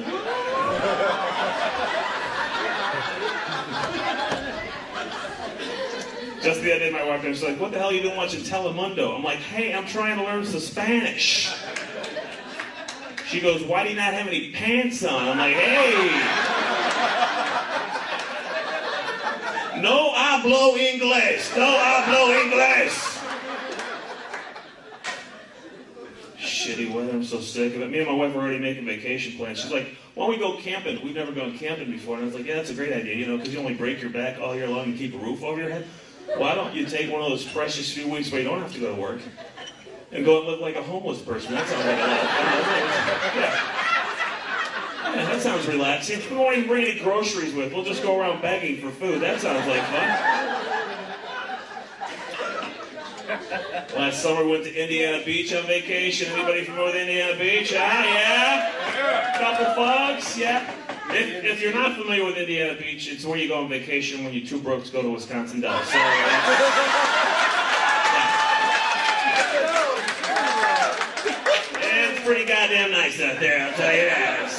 Just the other day, my wife was like, "What the hell are you doing watching Telemundo?" I'm like, "Hey, I'm trying to learn some Spanish." She goes, "Why do you not have any pants on?" I'm like, "Hey, no hablo inglés, no hablo inglés." Shitty weather, I'm so sick of it. Me and my wife are already making vacation plans. She's like, "Why don't we go camping? We've never gone camping before." And I was like, "Yeah, that's a great idea, you know, because you only break your back all year long and keep a roof over your head. Why don't you take one of those precious few weeks where you don't have to go to work and go and live like a homeless person?" That sounds like a lot of fun. Yeah, that sounds relaxing. We won't even bring any groceries with. We'll just go around begging for food. That sounds like fun. Last summer, we went to Indiana Beach on vacation. Anybody familiar with Indiana Beach? Yeah? Couple folks? Yeah? If you're not familiar with Indiana Beach, it's where you go on vacation when you two brokes go to Wisconsin Dells. So, it's pretty goddamn nice out there, I'll tell you that.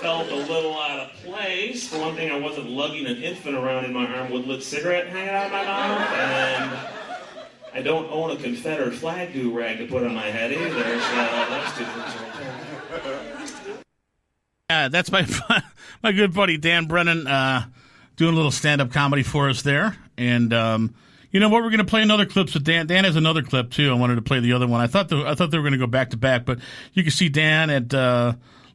Felt a little out of place. For one thing, I wasn't lugging an infant around in my arm with a lit cigarette hanging out of my mouth, and I don't own a Confederate flag do-rag to put on my head either, so those two things are That's my good buddy Dan Brennan doing a little stand-up comedy for us there. And you know what? We're going to play another clip. So Dan has another clip too. I wanted to play the other one. I thought they were going to go back to back, but you can see Dan at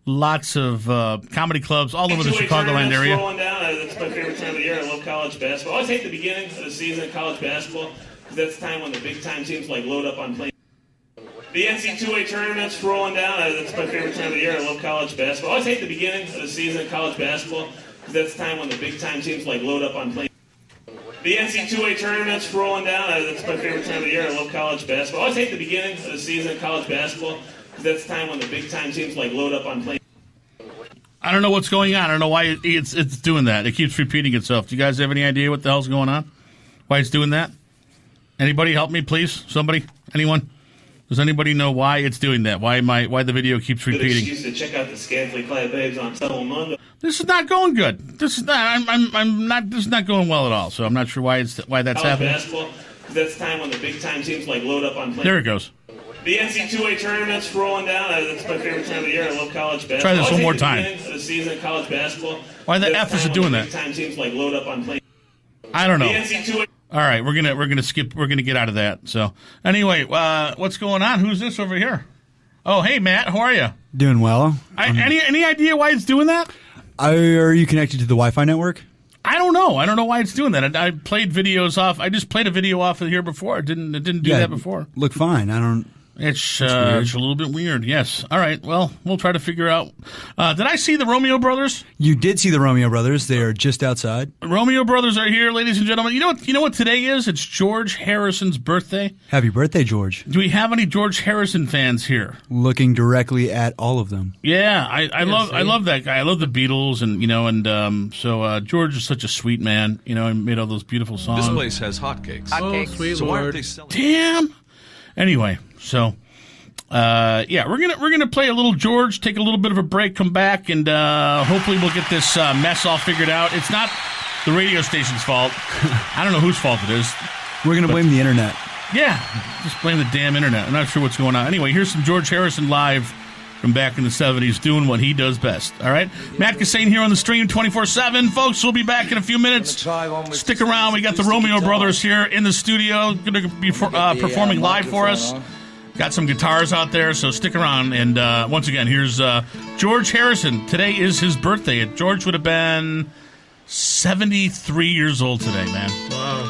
lots of comedy clubs all over the Chicagoland area. Rolling down. That's my favorite time of the year. I love college basketball. I always hate the beginning of the season of college basketball because that's the time when the big-time teams like load up on planes. The NCAA tournament's rolling down. That's my favorite time of the year. I love college basketball. I always hate the beginning of the season of college basketball because that's the time when the big-time teams like load up on planes. The NCAA tournament's rolling down. That's my favorite time of the year. I love college basketball. I always hate the beginning of the season of college basketball because that's the time when the big-time teams like load up on planes. I don't know what's going on. I don't know why it's doing that. It keeps repeating itself. Do you guys have any idea what the hell's going on? Why it's doing that? Anybody help me, please? Somebody? Anyone? Does anybody know why it's doing that? Why the video keeps repeating? Good excuse to check out the scantily clad babes on Telemundo. This is not going good. This is not. I'm not. This is not going well at all. So I'm not sure why that's college happening. Basketball, that's the time when the big-time teams like load up on planes. There it goes. The NCAA tournament's rolling down. That's my favorite time of the year. I love college basketball. Try this one more time. The season of college basketball. Why the F is it doing that? Big-time teams like load up on planes. I don't know. The NCAA. All right, we're gonna skip. We're gonna get out of that. So anyway, what's going on? Who's this over here? Oh, hey Matt, how are you? Doing well. Any idea why it's doing that? Are you connected to the Wi-Fi network? I don't know. I don't know why it's doing that. I played videos off. I just played a video off of here before. It didn't do that before. Look fine. I don't. It's a little bit weird, yes. All right, well, we'll try to figure out. Did I see the Romeo brothers? You did see the Romeo brothers. They are just outside. Romeo brothers are here, ladies and gentlemen. You know what today is? It's George Harrison's birthday. Happy birthday, George. Do we have any George Harrison fans here? Looking directly at all of them. Yeah, I love that guy. I love the Beatles, and so George is such a sweet man. You know, he made all those beautiful songs. This place has hotcakes. Oh, sweet So why aren't Lord. they selling? Damn. Anyway, so we're gonna play a little George, take a little bit of a break, come back, and hopefully we'll get this mess all figured out. It's not the radio station's fault. I don't know whose fault it is. We're going to blame the internet. Yeah, just blame the damn internet. I'm not sure what's going on. Anyway, here's some George Harrison live from back in the 70s doing what he does best. All right? Matt Kissane here on the stream 24/7. Folks, we'll be back in a few minutes. Stick around. We got the Romeo brothers here in the studio going to be performing live for us. Got some guitars out there, so stick around. And once again, here's George Harrison. Today is his birthday. George would have been 73 years old today, man. Wow.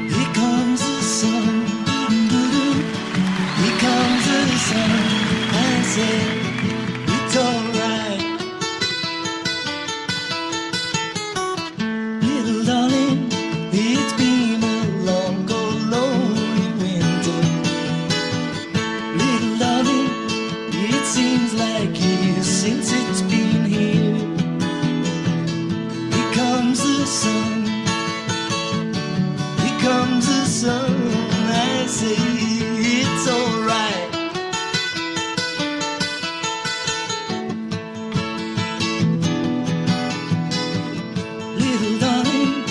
Here comes the sun. Here comes the sun. I say it's alright. Little darling, it's been a long, cold, lonely winter. Little darling, it seems like years since it's been here. Here comes the sun. Here comes the sun. I say it's alright. Little darling,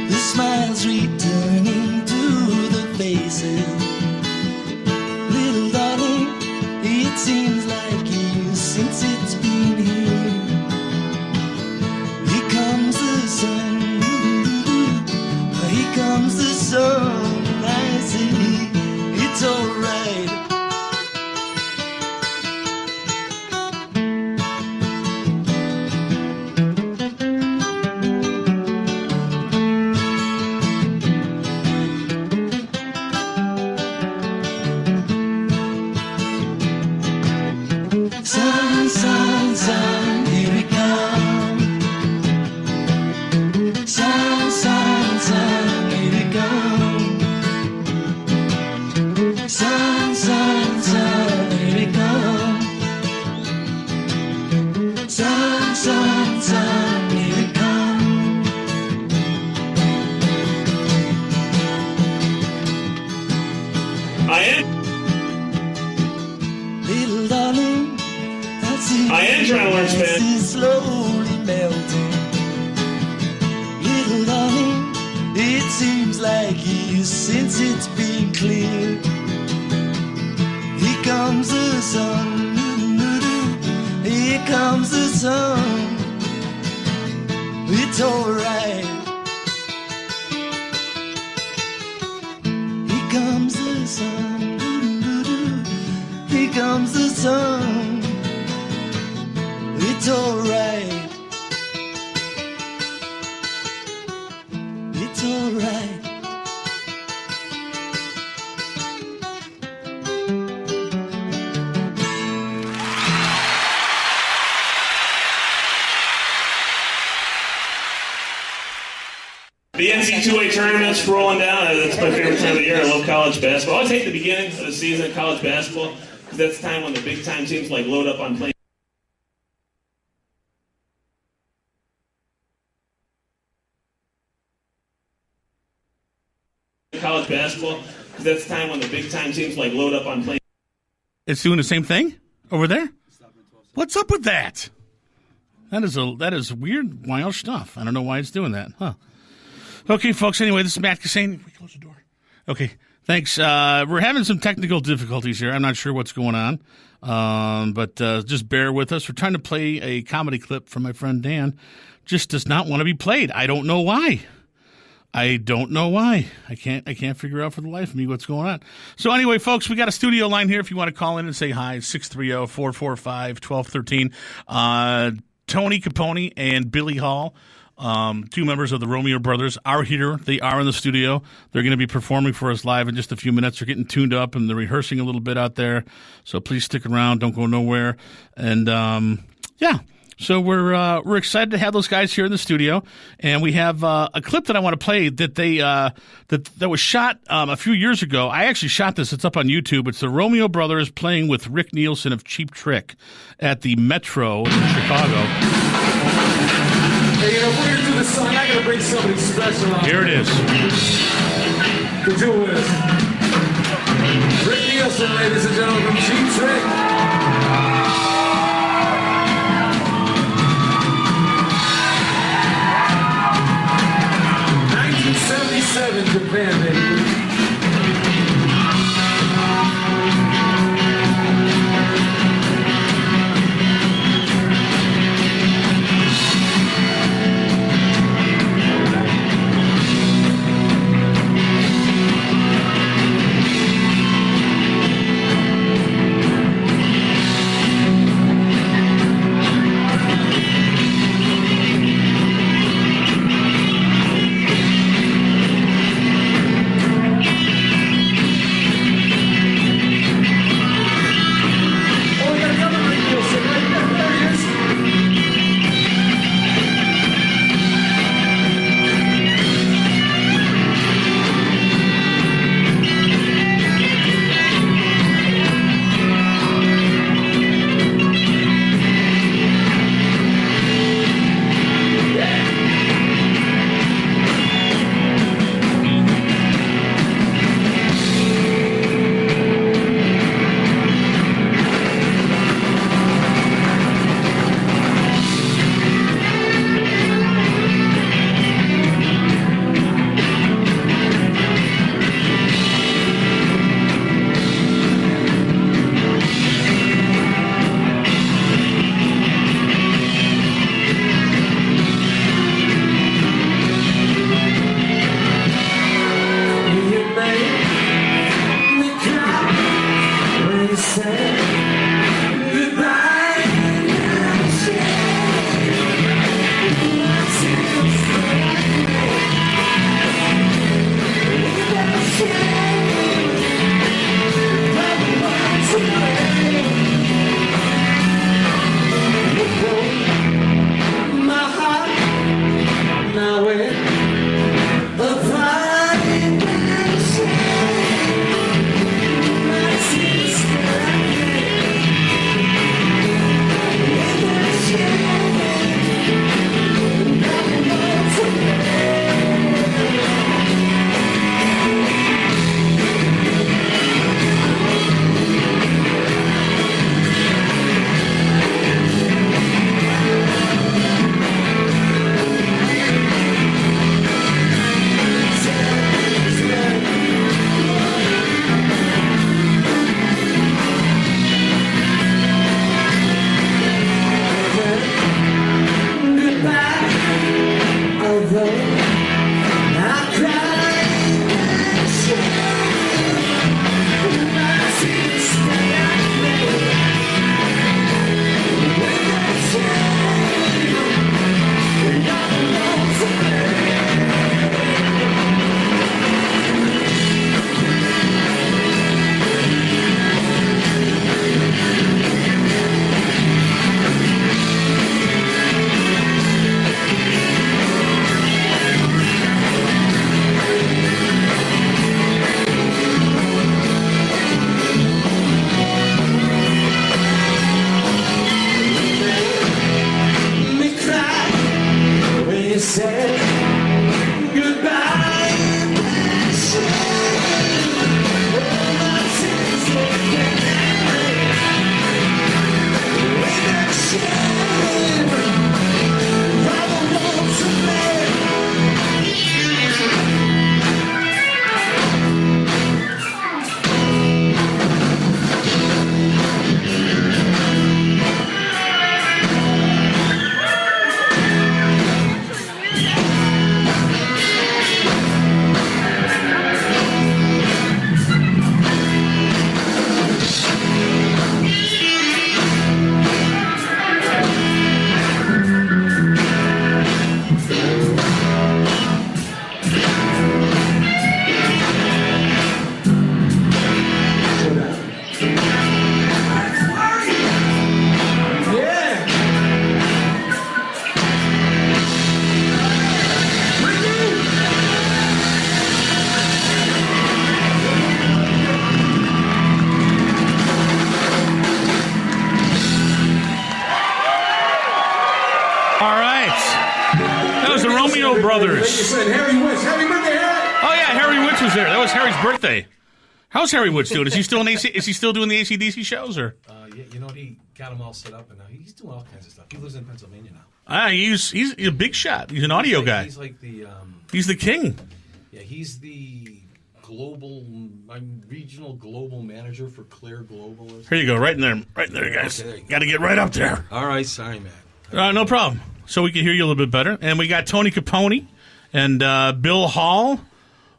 the smiles returning to the faces. Little darling, it seems like years since it's been here. Here comes the sun. Here comes the sun. I say it's alright. Sun, sun, sun, here we come. Sun, sun, sun, here we come. Sun, sun, sun, here we come. Sun, sun, sun, here we come. Little darling, I am trying to learn Spanish. is slowly melting. Little darling, it seems like years since it's been clear. Here comes the sun. Here comes the sun. It's alright. Here comes the sun. Here comes the sun. It's alright. It's alright. The NC2A tournament's rolling down. That's my favorite time of the year. I love college basketball. I always hate the beginning of the season of college basketball because that's the time when the big time teams like load up on playing college basketball because that's the time when the big time teams like load up on playing. It's doing the same thing over there? What's up with that? That is weird, wild stuff. I don't know why it's doing that. Huh. Okay, folks, anyway, this is Matt Kissane. We close the door. Okay, thanks. We're having some technical difficulties here. I'm not sure what's going on, but just bear with us. We're trying to play a comedy clip from my friend Dan. Just does not want to be played. I don't know why. I can't figure out for the life of me what's going on. So anyway, folks, we got a studio line here if you want to call in and say hi. 630-445-1213. Tony Capone and Billy Hall, two members of the Romeo brothers, are here. They are in the studio. They're going to be performing for us live in just a few minutes. They're getting tuned up and they're rehearsing a little bit out there. So please stick around. Don't go nowhere. And yeah. So we're excited to have those guys here in the studio, and we have a clip that I want to play that they that was shot a few years ago. I actually shot this; it's up on YouTube. It's the Romeo brothers playing with Rick Nielsen of Cheap Trick at the Metro in Chicago. Hey, if we're gonna do this song, I gotta bring somebody special on. Here it is. The two is Rick Nielsen, ladies and gentlemen, from Cheap Trick. 1977 Japan, baby. Romeo Brothers. Harry Wentz. Happy birthday, Harry! Oh yeah, Harry Wentz was there. That was Harry's birthday. How's Harry Wentz doing? Is he still Is he still doing the ACDC shows or? Yeah, he got them all set up, and now he's doing all kinds of stuff. He lives in Pennsylvania now. He's a big shot. He's an audio guy. He's like the. He's the king. Yeah, he's the regional global manager for Clear Global. Here you go, right in there, guys. Okay, Got to get right up there. All right, sorry, man. No problem. So we can hear you a little bit better. And we got Tony Capone and Bill Hall,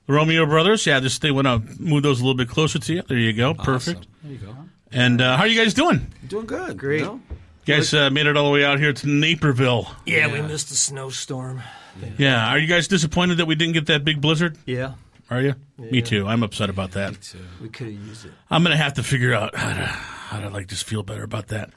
the Romeo Brothers. Yeah, they want to move those a little bit closer to you. There you go. Perfect. Awesome. There you go. And how are you guys doing? Doing good. Great. You know? You guys made it all the way out here to Naperville. Yeah, we missed the snowstorm. Yeah. Are you guys disappointed that we didn't get that big blizzard? Yeah. Are you? Me too. I'm upset about that. Me too. We could have used it. I'm going to have to figure out how to like just feel better about that.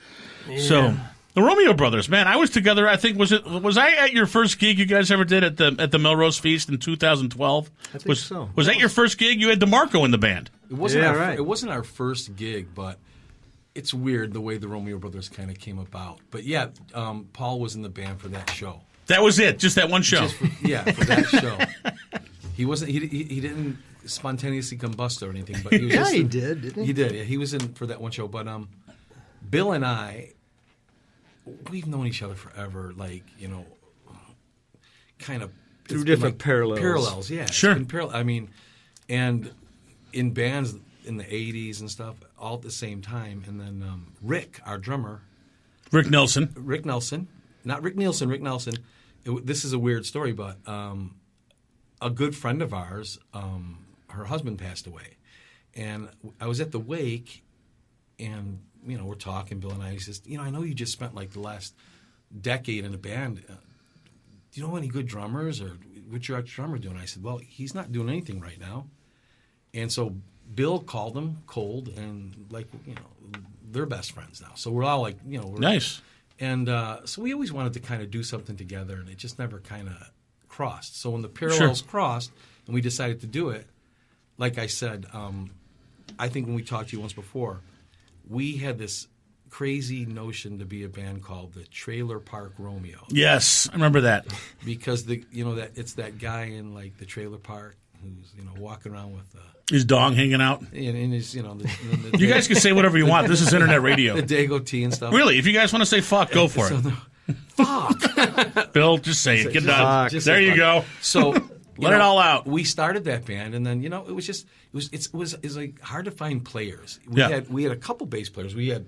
Yeah. So the Romeo Brothers, man, I was together. I think was I at your first gig you guys ever did at the Melrose Feast in 2012? I think so. Was that your first gig? You had DeMarco in the band. It wasn't It wasn't our first gig, but it's weird the way the Romeo Brothers kind of came about. But yeah, Paul was in the band for that show. That was it, just that one show. For that show. He wasn't. He didn't spontaneously combust or anything. But he was he did, didn't he? He did. Yeah, he was in for that one show. But Bill and I, we've known each other forever. Like kind of through different parallels. Parallels, yeah. Sure. I mean, and in bands in the '80s and stuff, all at the same time. And then Rick, our drummer, Rick Nelson, not Rick Nielsen. Rick Nelson. This is a weird story, but. A good friend of ours, her husband passed away, and I was at the wake, and we're talking, Bill and I. He says, I know you just spent like the last decade in a band. Do you know any good drummers, or what's your ex-drummer doing? I said, well, he's not doing anything right now, and so Bill called him cold, and they're best friends now. So we're all like, we're nice, and so we always wanted to kind of do something together, and it just never kind of crossed. So when the parallels crossed and we decided to do it, like I said, I think when we talked to you once before, we had this crazy notion to be a band called the Trailer Park Romeo. Yes, I remember that. Because that it's that guy in like the trailer park who's walking around with his dog hanging out. And his you guys can say whatever you want. This is internet radio. The Dago tea and stuff. Really, if you guys want to say fuck, go for it. Fuck. Bill, just say it. Get done. There you go. So let it all out. We started that band, and then it was like hard to find players. We had a couple bass players. We had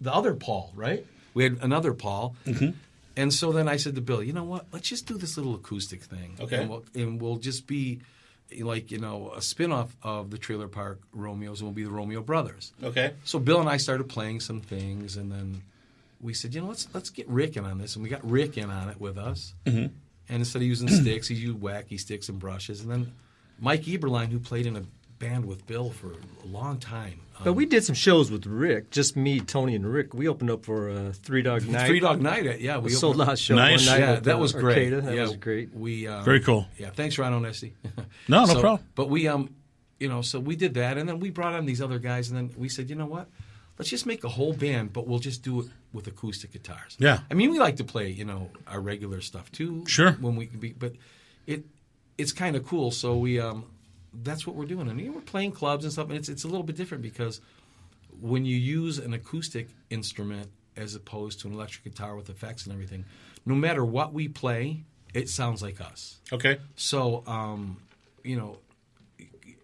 the other Paul, right? We had another Paul, and so then I said to Bill, you know what? Let's just do this little acoustic thing, okay? And we'll just be like a spin-off of the Trailer Park Romeos, and we'll be the Romeo Brothers. Okay. So Bill and I started playing some things, and then we said, let's get Rick in on this, and we got Rick in on it with us. And instead of using sticks, he used wacky sticks and brushes. And then Mike Eberlein, who played in a band with Bill for a long time. But we did some shows with Rick, just me, Tony, and Rick. We opened up for Three Dog Night. Three Dog Night, yeah. We sold out show nice. one night. Yeah, that was great. That was great. Very cool. Yeah, thanks, Rhino Nessie. No problem. But we, so we did that, and then we brought on these other guys, and then we said, you know what? Let's just make a whole band, but we'll just do it with acoustic guitars. Yeah. I mean, we like to play, our regular stuff too. Sure. When we can be, but it's kind of cool. So we, that's what we're doing. I mean, we're playing clubs and stuff, and it's a little bit different because when you use an acoustic instrument as opposed to an electric guitar with effects and everything, no matter what we play, it sounds like us. Okay. So,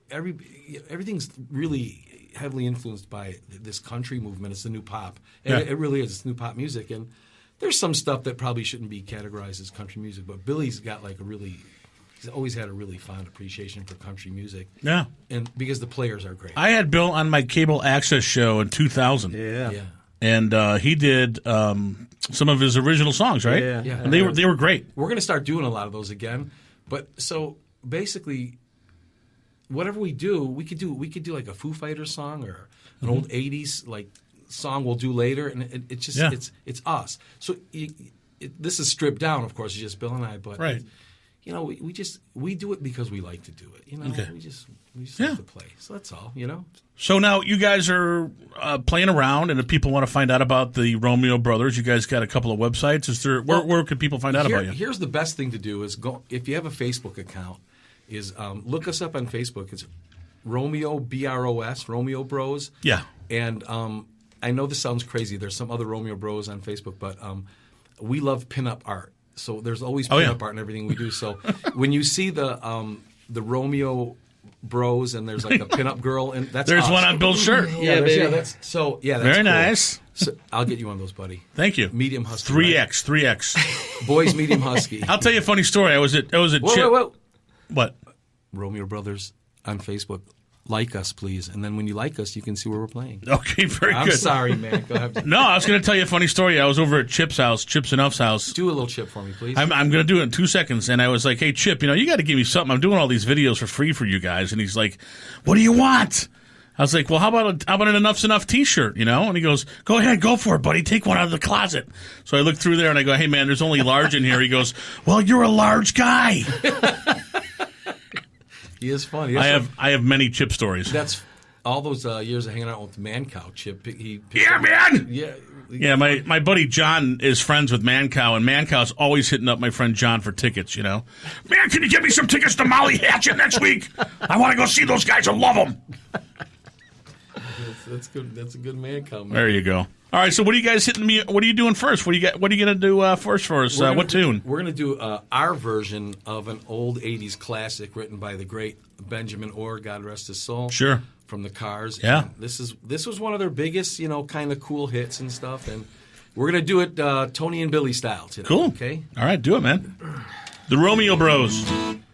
everything's really heavily influenced by this country movement. It's the new pop. And it really is. It's new pop music. And there's some stuff that probably shouldn't be categorized as country music, but Billy's got he's always had a really fond appreciation for country music. Yeah. And because the players are great. I had Bill on my cable access show in 2000. Yeah. And he did some of his original songs, right? Yeah. And they were great. We're going to start doing a lot of those again. But so basically, whatever we do, we could do like a Foo Fighters song or an old '80s like song we'll do later, and it's just it's us. So this is stripped down, of course. It's just Bill and I, but right. you know, we do it because we like to do it. You know, Okay. we just like to play. So that's all. You know. So now you guys are playing around, and if people want to find out about the Romeo Brothers, you guys got a couple of websites. Is there where could people find out about you? Here's the best thing to do is go if you have a Facebook account. Is look us up on Facebook. It's Romeo BROS Romeo Bros. Yeah. And I know this sounds crazy. There's some other Romeo Bros on Facebook, but we love pinup art. So there's always pinup art in everything we do. So when you see the Romeo Bros and there's like a pinup girl, and that's there's us. one on Bill's shirt. That's very cool. nice. So I'll get you one of those, buddy. Thank you. Medium husky. 3X. Boys, medium husky. I'll tell you a funny story. I was at Chip. Whoa. What? Romeo Brothers on Facebook. Like us, please. And then when you like us, you can see where we're playing. Okay, very good. I'm sorry, man. Go ahead. No, I was going to tell you a funny story. I was over at Chip's house, Chip's and Uff's house. Do a little Chip for me, please. I'm going to do it in 2 seconds. And I was like, hey, Chip, you got to give me something. I'm doing all these videos for free for you guys. And he's like, what do you want? I was like, well, how about an Enough's Enough T-shirt, And he goes, go ahead, go for it, buddy. Take one out of the closet. So I look through there and I go, hey, man, there's only large in here. He goes, well, you're a large guy. He is funny. I have many Chip stories. That's all those years of hanging out with Mancow, Chip. Man! Yeah. Yeah, my buddy John is friends with Mancow, and Mancow's always hitting up my friend John for tickets, Man, can you give me some tickets to Molly Hatchet next week? I want to go see those guys. I love them. That's good. That's a good Mancow, man. There you go. All right, so what are you guys hitting me? What are you doing first? What are you going to do first for us? What tune? We're going to do our version of an old 80s classic written by the great Benjamin Orr, God rest his soul. Sure. From the Cars. Yeah. And this was one of their biggest, kind of cool hits and stuff. And we're going to do it Tony and Billy style today. Cool. Okay? All right, do it, man. The Romeo Bros. 1,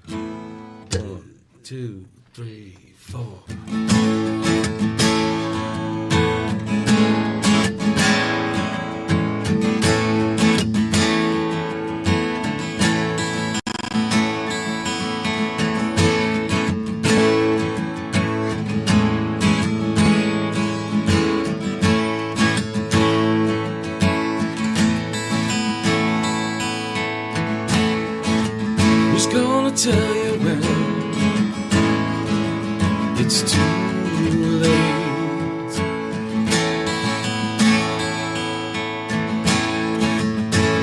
2, 3, 4. Tell you when it's too late.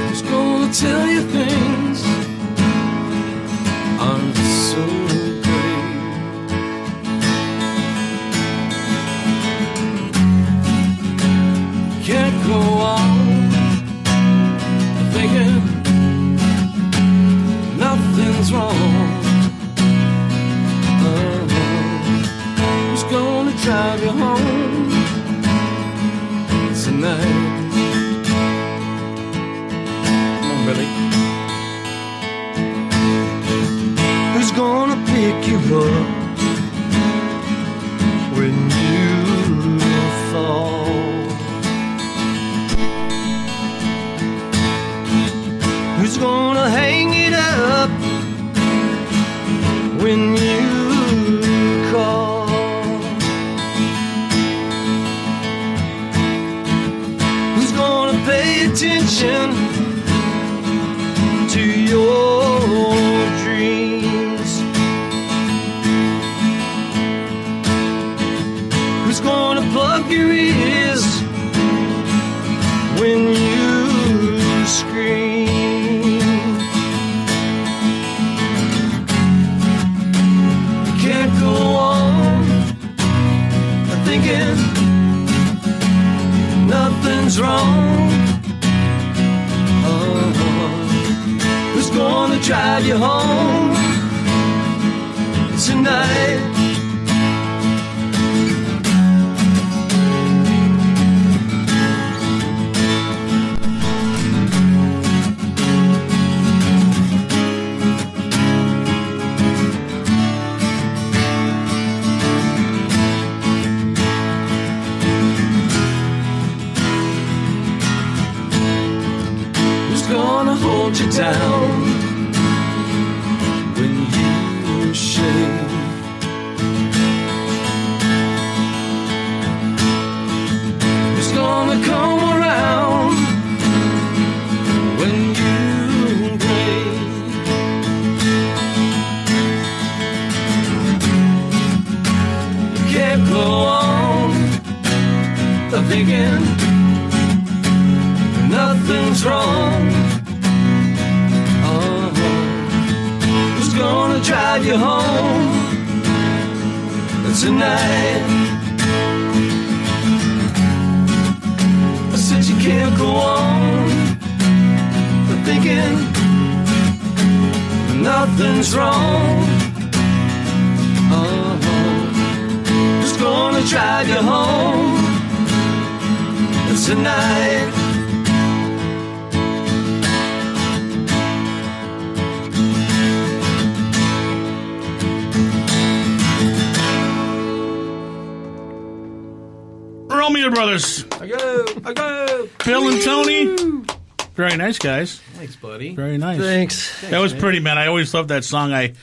Who's gonna tell you things aren't so great? Can't go on thinking nothing's wrong. Who's gonna drive you home tonight? Come on, Billy. Who's gonna pick you up when you fall? Who's gonna hang it up when you call? Who's gonna pay attention to your dreams? Who's gonna plug your ears when you scream? Thinking nothing's wrong. Who's gonna drive you home tonight? Hold you down when you shake. Who's gonna come around when you break? can't go on thinking nothing's wrong. Who's gonna drive you home tonight? I said you can't go on thinking nothing's wrong. Who's gonna drive you home tonight? Romeo Brothers. I go. Bill and Tony. Very nice, guys. Thanks, buddy. Very nice. Thanks. That was pretty, man. I always loved that song. I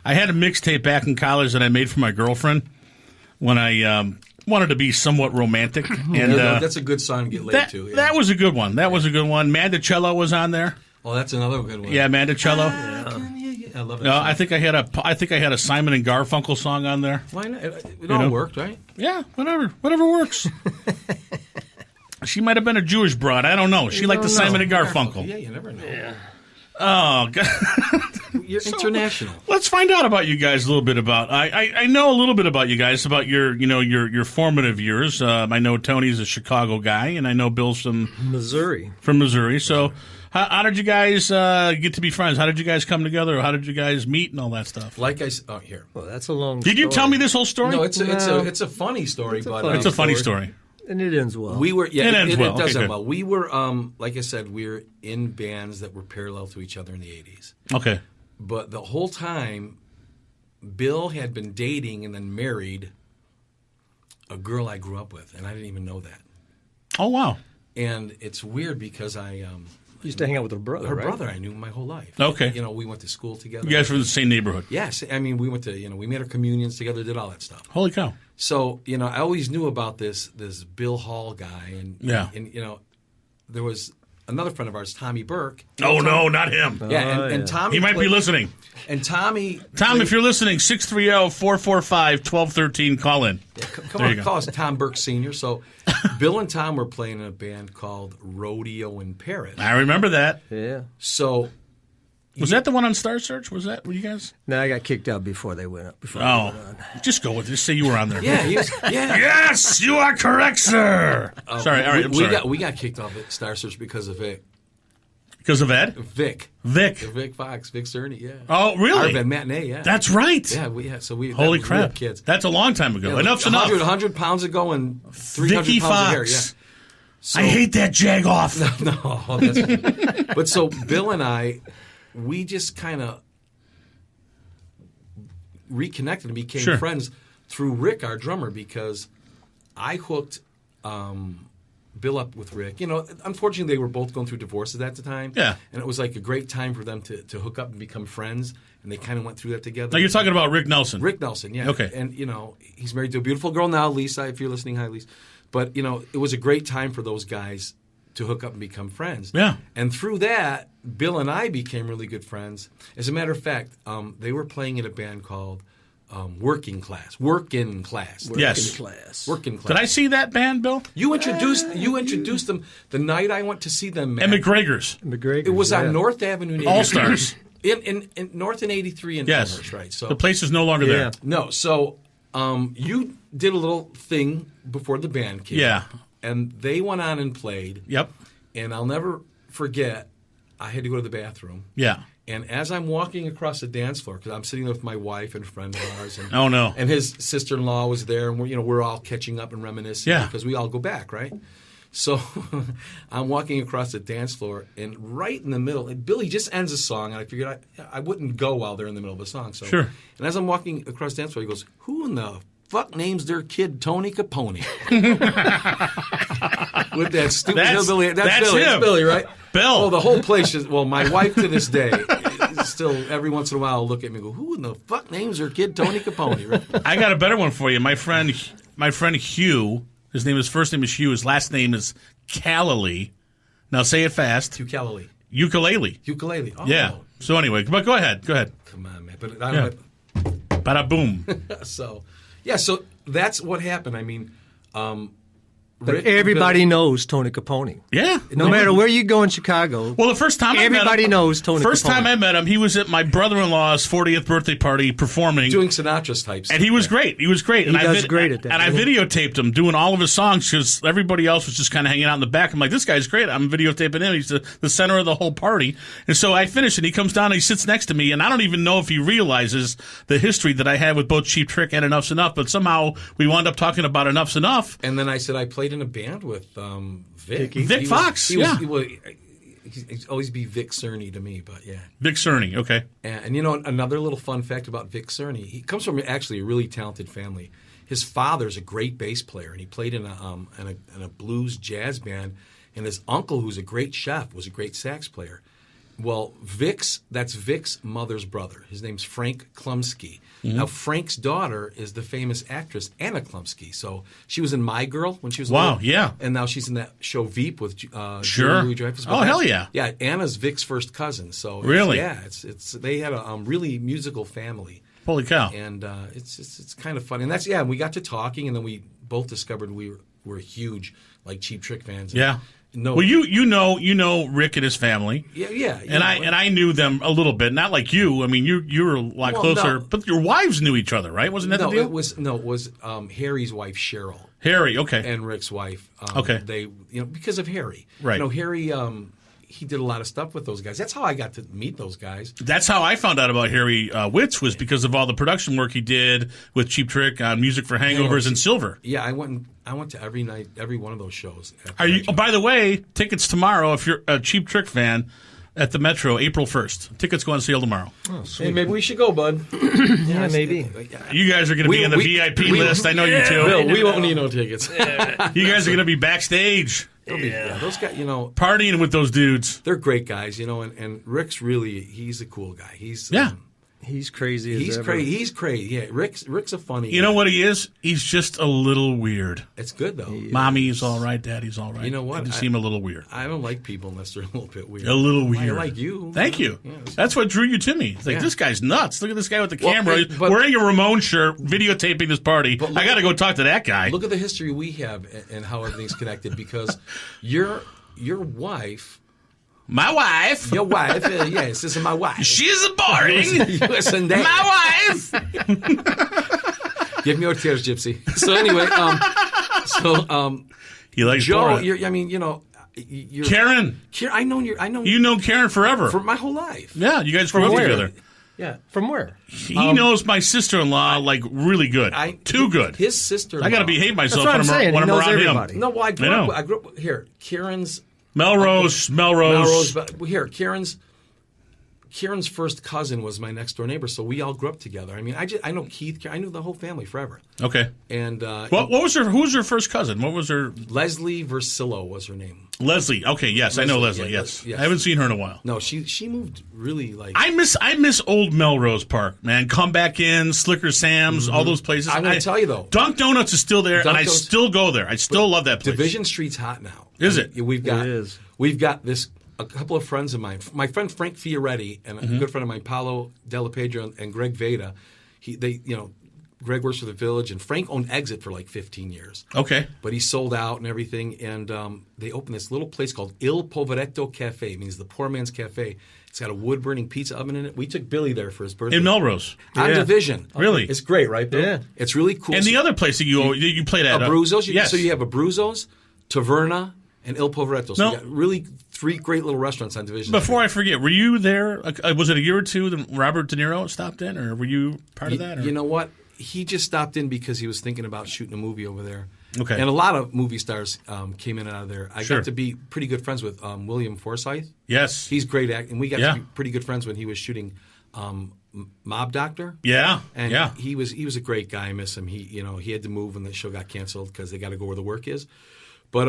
had a mixtape back in college that I made for my girlfriend when I wanted to be somewhat romantic. And that's a good song to get laid to. Yeah. That was a good one. Mandicello was on there. Oh, that's another good one. Yeah, Mandicello. I love it. No, I think I had a Simon and Garfunkel song on there. Why not? It all worked, right? Yeah, whatever works. She might have been a Jewish broad. I don't know. She liked the Simon and Garfunkel. Yeah, you never know. Yeah. Oh, God. You're international. Let's find out about you guys a little bit about. I know a little bit about you guys, about your formative years. I know Tony's a Chicago guy, and I know Bill's from Missouri. So, how did you guys get to be friends? How did you guys come together? Or how did you guys meet and all that stuff? Like I said, here. Well, that's a long. Did you tell me this whole story? No, it's a funny story, it's a funny story. And it ends well. We were, it ends well. It does Okay, end well. We were, like I said, we were in bands that were parallel to each other in the 80s. Okay. But the whole time, Bill had been dating and then married a girl I grew up with, and I didn't even know that. Oh, wow. And it's weird because I used to hang out with her brother. Her right? brother I knew my whole life. Okay. We went to school together. You guys were in the same neighborhood. Yes. I mean, we went to, we made our communions together, did all that stuff. Holy cow. So, I always knew about this Bill Hall guy. And there was another friend of ours, Tommy Burke. Oh, no, not him. Yeah, and Tommy. He might be listening. And Tommy. Tom, if you're listening, 630-445-1213, call in. Yeah, come on, call us Tom Burke Sr. So Bill and Tom were playing in a band called Rodeo in Paris. I remember that. Yeah. So. Was that the one on Star Search? Were you guys? No, I got kicked out before they went up. Just go with it. Just say you were on there. Yeah. Yes, you are correct, sir. Sorry, all right, I'm sorry. We got kicked off at Star Search because of Vic. Because of Ed? Vic Fox, Vic Cerny, yeah. Oh, really? Our matinee, yeah. That's right. Yeah, Holy crap. Kids. That's a long time ago. Yeah, Enough's 100 pounds ago and 300 Vicky pounds Fox. of hair, yeah. So, I hate that jag-off. No, but so Bill and I, we just kind of reconnected and became friends through Rick, our drummer, because I hooked Bill up with Rick. Unfortunately, they were both going through divorces at the time. Yeah. And it was like a great time for them to hook up and become friends, and they kind of went through that together. Now, you're talking about Rick Nelson. Rick Nelson, yeah. Okay. And, he's married to a beautiful girl now, Lisa, if you're listening. Hi, Lisa. But, it was a great time for those guys to hook up and become friends. Yeah. And through that, Bill and I became really good friends. As a matter of fact, they were playing in a band called Working Class. Yes. Working Class. Did I see that band, Bill? You introduced them the night I went to see them. And McGregor's. It was on North Avenue in All Stars. In North and 83 in Elmhurst, right? So the place is no longer there. No, so you did a little thing before the band came. Yeah. And they went on and played. Yep. And I'll never forget, I had to go to the bathroom. Yeah. And as I'm walking across the dance floor, because I'm sitting there with my wife and a friend of ours, and oh no, and his sister-in-law was there, and we're all catching up and reminiscing, because we all go back, right? So I'm walking across the dance floor, and right in the middle, and Billy just ends a song, and I figured I wouldn't go while they're in the middle of a song. So, sure. And as I'm walking across the dance floor, he goes, "Who in the fuck names their kid Tony Capone?" With that stupid hillbilly. That's Billy. Him. It's Billy, right? Bill. Oh, the whole place is. Well, my wife to this day, still every once in a while, will look at me and go, "Who in the fuck names their kid Tony Capone?" Right? I got a better one for you. My friend Hugh. His first name is Hugh. His last name is Callaley. Now say it fast. Ukulele. Oh. Yeah. So anyway, but go ahead. Come on, man. But I don't. Bada boom. So that's what happened. I mean, But Rick, everybody knows Tony Capone. Yeah. No matter where you go in Chicago. Well, the first time everybody knows Tony First Capone. time I met him, he was at my brother-in-law's 40th birthday party performing. doing Sinatra's types. And he was great. He was great. He and does great at that. And I videotaped him doing all of his songs because everybody else was just kind of hanging out in the back. I'm like, this guy's great. I'm videotaping him. He's the center of the whole party. And so I finish, and he comes down and he sits next to me, and I don't even know if he realizes the history that I had with both Cheap Trick and Enough's Enough, but somehow we wound up talking about Enough's Enough. And then I said I played in a band with Vic. Vic Fox, He'd always be Vic Cerny to me, but yeah. Vic Cerny, okay. And you know, another little fun fact about Vic Cerny, he comes from actually a really talented family. His father's a great bass player, and he played in a blues jazz band, and his uncle, who's a great chef, was a great sax player. Well, that's Vic's mother's brother. His name's Frank Klumsky. Mm-hmm. Now, Frank's daughter is the famous actress Anna Klumsky. So she was in My Girl when she was Wow, little. yeah. And now she's in that show Veep with Sure. Julie Dreyfus. Oh, hell yeah. Yeah, Anna's Vic's first cousin. So Really? it's they had a really musical family. Holy cow. And it's kind of fun. And we got to talking, and then we both discovered we were huge like Cheap Trick fans. Yeah. No. Well, you know Rick and his family. Yeah. And I knew them a little bit, not like you. I mean, you were a lot closer, but your wives knew each other, right? Wasn't that the deal? It was Harry's wife Cheryl. Harry, okay. And Rick's wife. Okay. They, because of Harry. Right. Harry, he did a lot of stuff with those guys. That's how I got to meet those guys. That's how I found out about Harry Witz, was because of all the production work he did with Cheap Trick on Music for Hangovers and Silver. Yeah, I went to every night, every one of those shows. By the way, tickets tomorrow, if you're a Cheap Trick fan, at the Metro, April 1st. Tickets go on sale tomorrow. Oh, hey, maybe we should go, bud. Yeah, maybe. You guys are going to be on the VIP list. I know you two. Bill, we won't need no tickets. You guys are going to be backstage. Those guys, partying with those dudes. They're great guys, and Rick's he's a cool guy. He's he's crazy. He's crazy. He's crazy. Yeah, Rick's a funny. You know what he is? He's just a little weird. It's good though. Mommy's all right, Daddy's all right. You know what? I just seem a little weird. I don't like people unless they're a little bit weird. A little weird. I like you. Thank you. Yeah, that's what drew you to me. It's like, this guy's nuts. Look at this guy with the camera, but wearing a Ramon shirt, videotaping this party. I got to go talk to that guy. Look at the history we have and how everything's connected, because your wife. My wife. Your wife. Yes, this is my wife. She's boring. Listen, my wife. Give me your tears, Gypsy. So anyway, he likes Joe. Borat. You're Karen. I know you. You know Karen forever. For my whole life. Yeah, you guys grew up together. Yeah. From where? He knows my sister-in-law like really good. Too good. His sister. I got to behave myself when I'm around everybody. him. No, well, I grew up here. Karen's. Melrose. But here, Karen's first cousin was my next door neighbor, so we all grew up together. I mean, I know Keith. I knew the whole family forever. Okay. And what was her? Who was her first cousin? What was her? Leslie Versillo was her name. Leslie. Okay. Yes, I know Leslie. Yes. I haven't seen her in a while. No, she moved really like. I miss old Melrose Park, man. Come Back In, Slicker Sam's, all those places. I'm going to tell you though, Dunk Donuts is still there, and I still go there. I still love that place. Division Street's hot now. Is it? We've got this. A couple of friends of mine, my friend Frank Fioretti and a good friend of mine, Paolo Della Pedro and Greg Veda. Greg works for the Village, and Frank owned Exit for like 15 years. Okay. But he sold out and everything, and they opened this little place called Il Poveretto Cafe. It means the poor man's cafe. It's got a wood-burning pizza oven in it. We took Billy there for his birthday. In Melrose. On Division. Really? It's great, right, Bill? Yeah. It's really cool. And the other place that you played at. Abruzzo's. Yes. So you have Abruzzo's, Taverna, and Il Poveretto. So you got really 3 great little restaurants on Division. Before I forget, were you there? Was it a year or two that Robert De Niro stopped in, or were you part of that? Or? You know what? He just stopped in because he was thinking about shooting a movie over there. Okay. And a lot of movie stars came in and out of there. I got to be pretty good friends with William Forsythe. Yes. He's great acting. And we got to be pretty good friends when he was shooting Mob Doctor. Yeah. And he was a great guy. I miss him. He had to move when the show got canceled because they got to go where the work is. But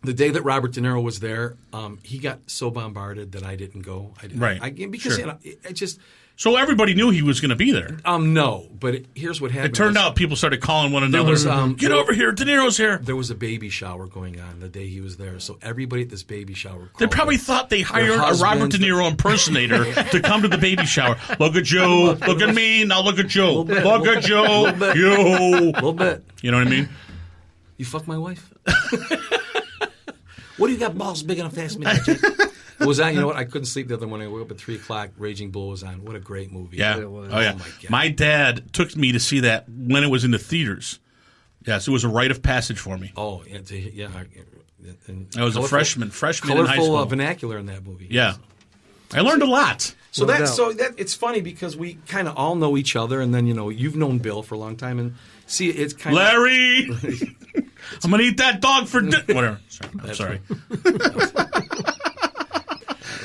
the day that Robert De Niro was there, he got so bombarded that I didn't go. Right. Because So everybody knew he was going to be there. No, but here's what happened. It turned out people started calling one another. was, Get over here, De Niro's here. There was a baby shower going on the day he was there, so everybody at this baby shower. They probably thought they hired a Robert De Niro impersonator to come to the baby shower. Look at Joe. Look at me. Now look at Joe. Look at Joe. A little bit. You know what I mean? You fuck my wife? What do you got balls big enough to ask me that, Jake? It was on, you know what? I couldn't sleep the other morning. I woke up at 3 o'clock. Raging Bull was on. What a great movie. Yeah. It was. Oh, yeah. My God. My dad took me to see that when it was in the theaters. Yes, it was a rite of passage for me. Oh, yeah. I was a freshman in high colorful school. vernacular in that movie. Yeah. I learned a lot. So it's funny because we kind of all know each other, and then you've known Bill for a long time, and see it's kind of Larry. I'm gonna eat that dog for dinner. Whatever. Sorry.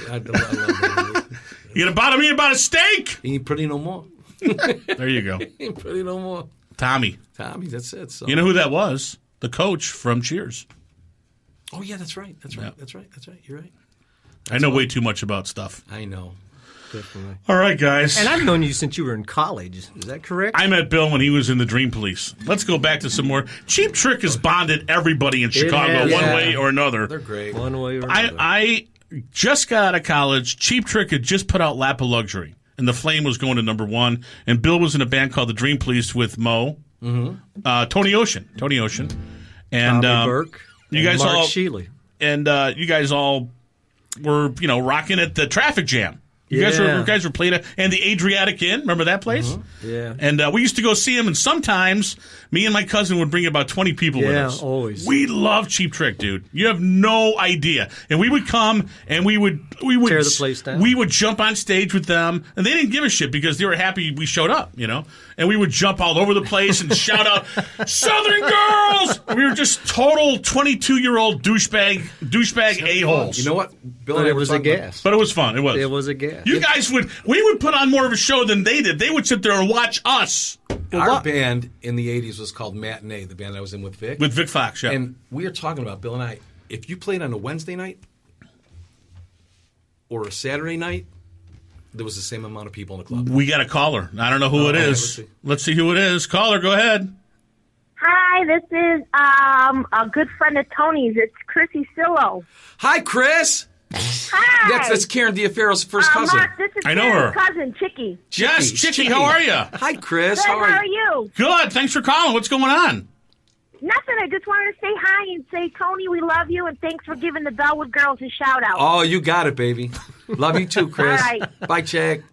I love that. You gonna me about a steak? He ain't pretty no more. There you go. He ain't pretty no more. Tommy, that's it. So. You know who that was? The coach from Cheers. Oh yeah, that's right. Yeah. That's right. You're right. I know way too much about stuff. I know. Definitely. All right, guys. And I've known you since you were in college. Is that correct? I met Bill when he was in the Dream Police. Let's go back to some more. Cheap Trick has bonded everybody in Chicago one way or another. They're great. One way or another. I just got out of college. Cheap Trick had just put out Lap of Luxury, and The Flame was going to #1. And Bill was in a band called the Dream Police with Mo, Tony Ocean, and Tommy Burke, you guys Mark all Sheely. And you guys all were rocking at the Traffic Jam. You guys were playing it, and the Adriatic Inn. Remember that place? Yeah. And we used to go see him, and sometimes me and my cousin would bring about 20 people with us. Yeah, always. We love Cheap Trick, dude. You have no idea. And we would come, and we would tear the place down. We would jump on stage with them, and they didn't give a shit because they were happy we showed up, And we would jump all over the place and shout out, "Southern Girls!" We were just total 22-year-old douchebag a-holes. You know what? Bill But and I it were was a talking about- gas. But it was fun. It was. It was a gas. You guys we would put on more of a show than they did. They would sit there and watch us. Our band in the 80s was called Matinee, the band I was in with Vic. With Vic Fox, yeah. And we were talking about, Bill and I, if you played on a Wednesday night or a Saturday night, there was the same amount of people in the club. We got a caller. I don't know who it is. Let's see who it is. Caller, go ahead. Hi, this is a good friend of Tony's. It's Chrissy Sillo. Hi, Chris. Hi. That's Karen Diafero's first cousin. Mark, this is I know Karen's her. cousin, Chicky. Yes, Chicky, how are you? Hi, Chris. Good, how are you? Good. Thanks for calling. What's going on? Nothing. I just wanted to say hi and say, Tony, we love you, and thanks for giving the Bellwood girls a shout out. Oh, you got it, baby. Love you too, Chris. All right. Bye, Chad.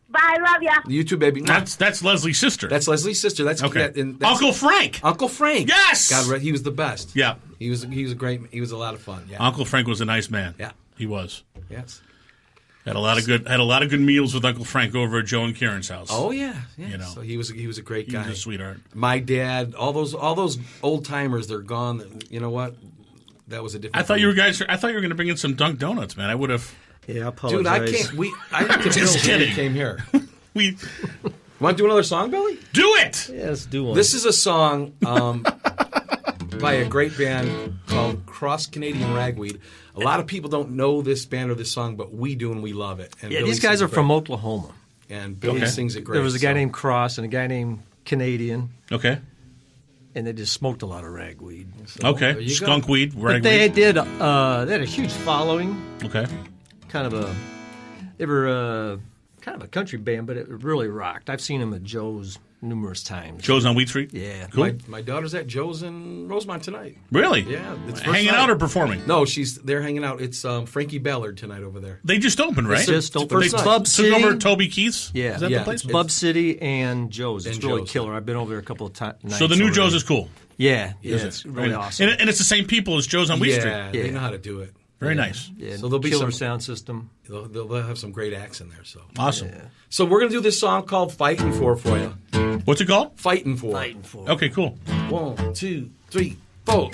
Bye, love ya. You too, baby. That's Leslie's sister. That's Leslie's sister. That's okay. That's Uncle Frank. Uncle Frank. Yes. God, he was the best. Yeah. He was a great. He was a lot of fun. Yeah. Uncle Frank was a nice man. Yeah. He was. Yes. Had a lot of good meals with Uncle Frank over at Joe and Karen's house. Oh yeah. So he was a great guy. He was a sweetheart. My dad, all those old timers, they're gone. You know what? That was a different. I thought you were going to bring in some Dunk Donuts, man. I would have. Yeah, I apologize. Dude, I can't. I didn't Just kidding. Came here. We want to do another song, Billy? Do it. Yeah, let's do one. This is a song by a great band called Cross Canadian Ragweed. A lot of people don't know this band or this song, but we do, and we love it. And yeah, Billy these guys sings are it from great. Oklahoma. And Billy sings it great. There was a guy so. named Cross and a guy named Canadian. Okay. And they just smoked a lot of ragweed. So. Okay. Skunkweed, ragweed. But they did. They had a huge following. Okay. They were kind of a country band, but it really rocked. I've seen them at Joe's numerous times. Joe's on Wheat Street? Yeah. Cool. My daughter's at Joe's in Rosemont tonight. Really? Yeah. It's hanging out or performing? No, they're hanging out. It's Frankie Ballard tonight over there. They just opened, right? It's just opened. They Bub City. took over Toby Keith's? Yeah. Is that the place? It's Bub City and Joe's. It's And really Joe's. killer. I've been over there a couple of nights. So the new already. Joe's is cool. Yeah. Is It's it? really Right. awesome. And it's the same people as Joe's on Wheat Street. Yeah, they know how to do it. Very nice. Yeah. So there'll be killer some sound system. They'll have some great acts in there. So Awesome. Yeah. So we're gonna do this song called "Fighting For" you. What's it called? Fighting For. Fighting for. Okay, cool. 1, 2, 3, 4.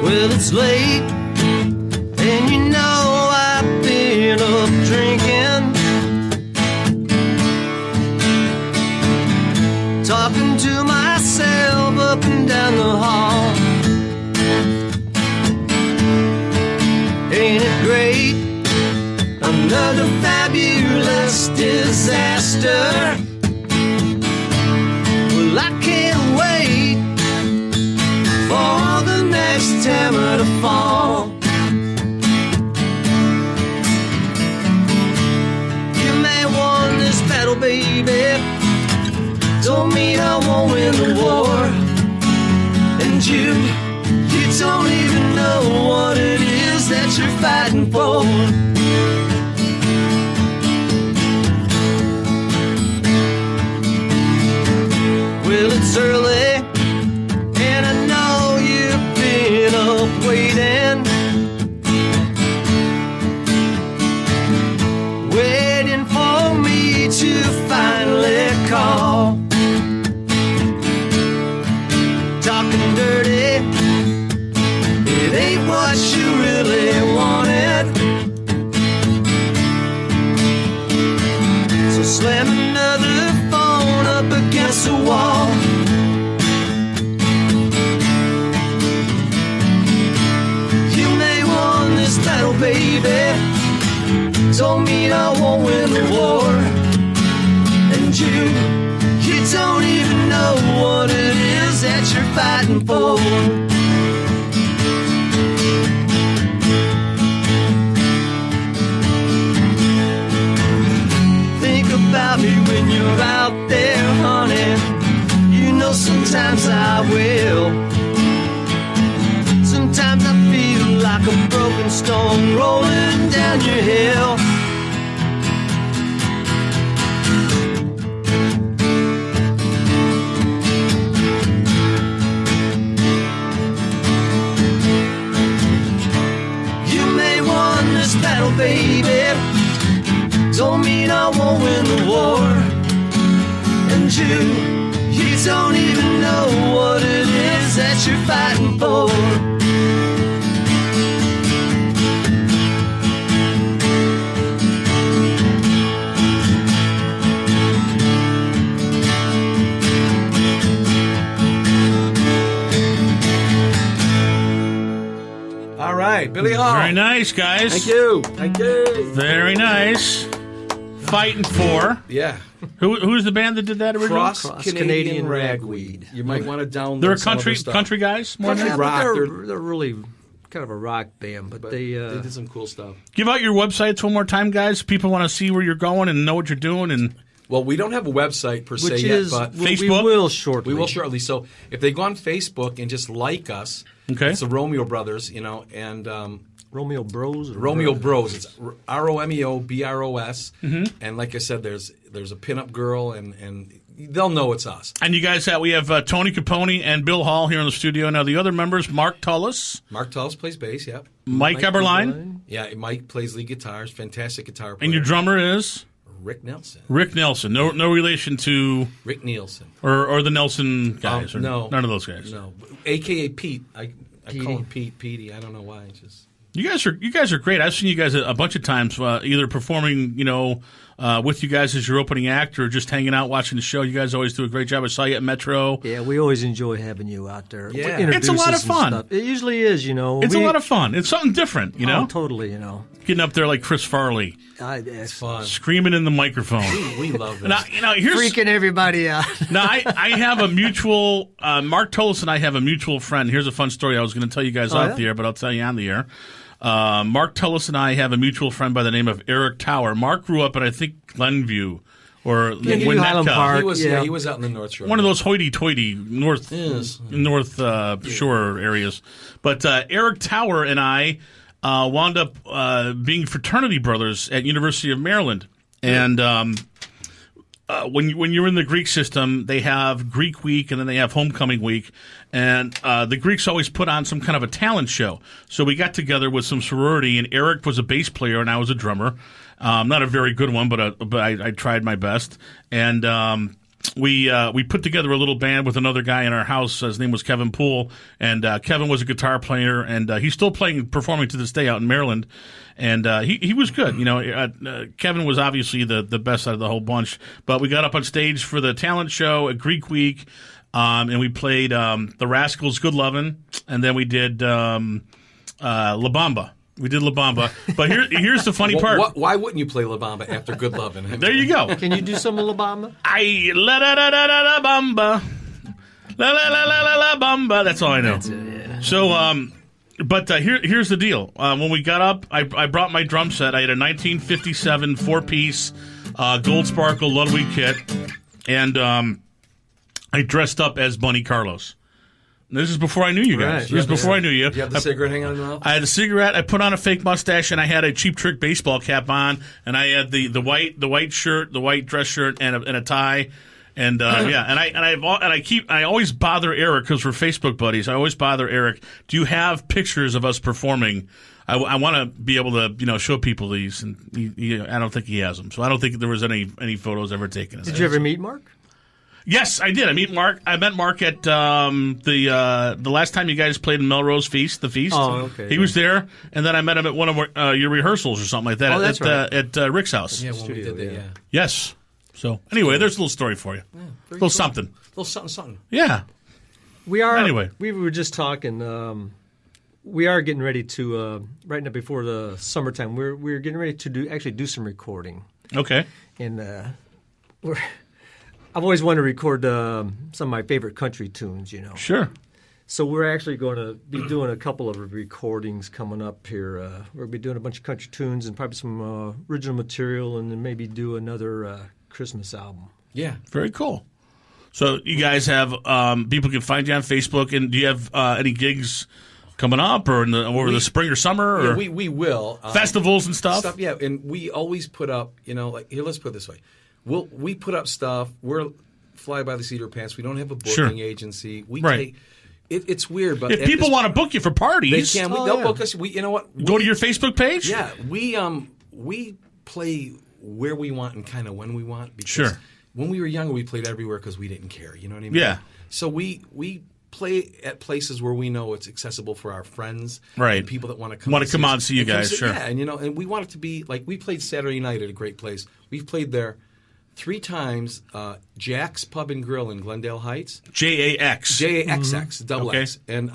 Well, it's late, and you know I've been up drinking. myself up and down the hall. Ain't it great? Another fabulous disaster. Well, I can't wait for the next hammer to fall. You may won this battle, baby. Don't mean I won't win the war. And you don't even know what it is that you're fighting for. Well, it's early, and I know you've been up waiting, waiting for me to finally call. Talking dirty, it ain't what you really wanted. So slam another phone up against the wall. You may won this battle, baby. Don't mean I won't win the war. And you don't even know what it is that you're fighting for. Think about me when you're out there, honey. You know sometimes I will. Sometimes I feel like a broken stone rolling down your hill. Battle, baby. Don't mean I won't win the war. And you don't even know what it is that you're fighting for. All right, Billy Hall. Very nice, guys. Thank you. Thank you. Very nice. Fighting for. Yeah. Who's the band that did that originally? Cross Canadian Ragweed. You might want to download. They're a some of their stuff. country guys. More than Yeah, that? but they're really kind of a rock band, but they did some cool stuff. Give out your websites one more time, guys. People want to see where you're going and know what you're doing. And well, we don't have a website per se which yet, is but we will shortly. We will shortly. So if they go on Facebook and just like us, okay, it's the Romeo Brothers, and Romeo Bros. Romeo Bros. It's ROMEOBROS, Mm-hmm. and like I said, there's a pinup girl, and they'll know it's us. And you guys, we have Tony Capone and Bill Hall here in the studio. Now the other members, Mark Tullis. Mark Tullis plays bass. Yep. Mike Eberline. Yeah, Mike plays lead guitars. Fantastic guitar player. And your drummer is Rick Nelson. Rick Nelson. No relation to Rick Nielsen or the Nelson guys. Or no, none of those guys. No, AKA Pete. I call him Petey. I don't know why. It's just. You guys are great. I've seen you guys a bunch of times, either performing, with you guys as your opening act, or just hanging out watching the show. You guys always do a great job. I saw you at Metro. Yeah, we always enjoy having you out there. Yeah, it's a lot of fun. It usually is, It's a lot of fun. It's something different, Oh, totally, Getting up there like Chris Farley, it's fun. screaming in the microphone. We love it. Now, here's freaking everybody out. Now, I have a mutual. Mark Tullis and I have a mutual friend. Here's a fun story. I was going to tell you guys off the air, but I'll tell you on the air. Mark Tullis and I have a mutual friend by the name of Eric Tower. Mark grew up in, I think, Glenview or Highland Park. He was out in the North Shore. One of those hoity-toity North Shore areas. But Eric Tower and I wound up being fraternity brothers at University of Maryland. And when you're in the Greek system, they have Greek Week and then they have Homecoming Week. And the Greeks always put on some kind of a talent show. So we got together with some sorority, and Eric was a bass player and I was a drummer. Not a very good one, but I tried my best. And we put together a little band with another guy in our house. His name was Kevin Poole, and Kevin was a guitar player, and he's still performing to this day out in Maryland. And he was good. Kevin was obviously the best out of the whole bunch. But we got up on stage for the talent show at Greek Week. and we played the Rascals' "Good Lovin'," and then we did La Bamba. We did La Bamba, but here's the funny part. Why wouldn't you play La Bamba after Good Lovin'? There you go. Can you do some of La Bamba? La la la la la bamba, la la la la la la bamba. That's all I know. That's it, yeah. So, but here's the deal. When we got up, I brought my drum set. I had a 1957 4-piece gold sparkle Ludwig kit, and I dressed up as Bunny Carlos. This is before I knew you guys. Right. This is before I knew you. You have the cigarette hanging on your mouth? I had a cigarette. I put on a fake mustache, and I had a Cheap Trick baseball cap on, and I had the white shirt, the white dress shirt, and a tie, and yeah. And I always bother Eric because we're Facebook buddies. I always bother Eric. Do you have pictures of us performing? I want to be able to show people these, and I don't think he has them. So I don't think there was any photos ever taken. Did you ever meet Mark? Yes, I did. I met Mark at the last time you guys played in Melrose Feast, the Feast. Oh, okay. He was there, and then I met him at one of your rehearsals or something like that. Oh, that's right. At Rick's house. Yeah, when we did that, yeah. Yes. So anyway, there's a little story for you. Yeah, a little something. A little something. Yeah. We are. Anyway, we were just talking. We are getting ready to right now before the summertime. We're getting ready to do some recording. Okay. And I've always wanted to record some of my favorite country tunes. Sure. So we're actually going to be doing a couple of recordings coming up here. We'll be doing a bunch of country tunes and probably some original material, and then maybe do another Christmas album. Yeah. Very cool. So you guys have people can find you on Facebook, and do you have any gigs coming up or over the spring or summer? Or yeah, we will. Festivals and stuff? Yeah, and we always put up, like, here, let's put it this way. We put up stuff. We're fly by the seat of our pants. We don't have a booking agency. We take... It's weird, but if people want to book you for parties, they can. They'll book us. You know what? Go to your Facebook page. Yeah, we play where we want and kind of when we want. Because when we were younger, we played everywhere because we didn't care. You know what I mean? Yeah. So we play at places where we know it's accessible for our friends, right? And people that want to come out and see you guys. Sure. Yeah, and we want it to be like we played Saturday night at a great place. We've played there 3 times, Jack's Pub and Grill in Glendale Heights. JAX. JAXX, double X. And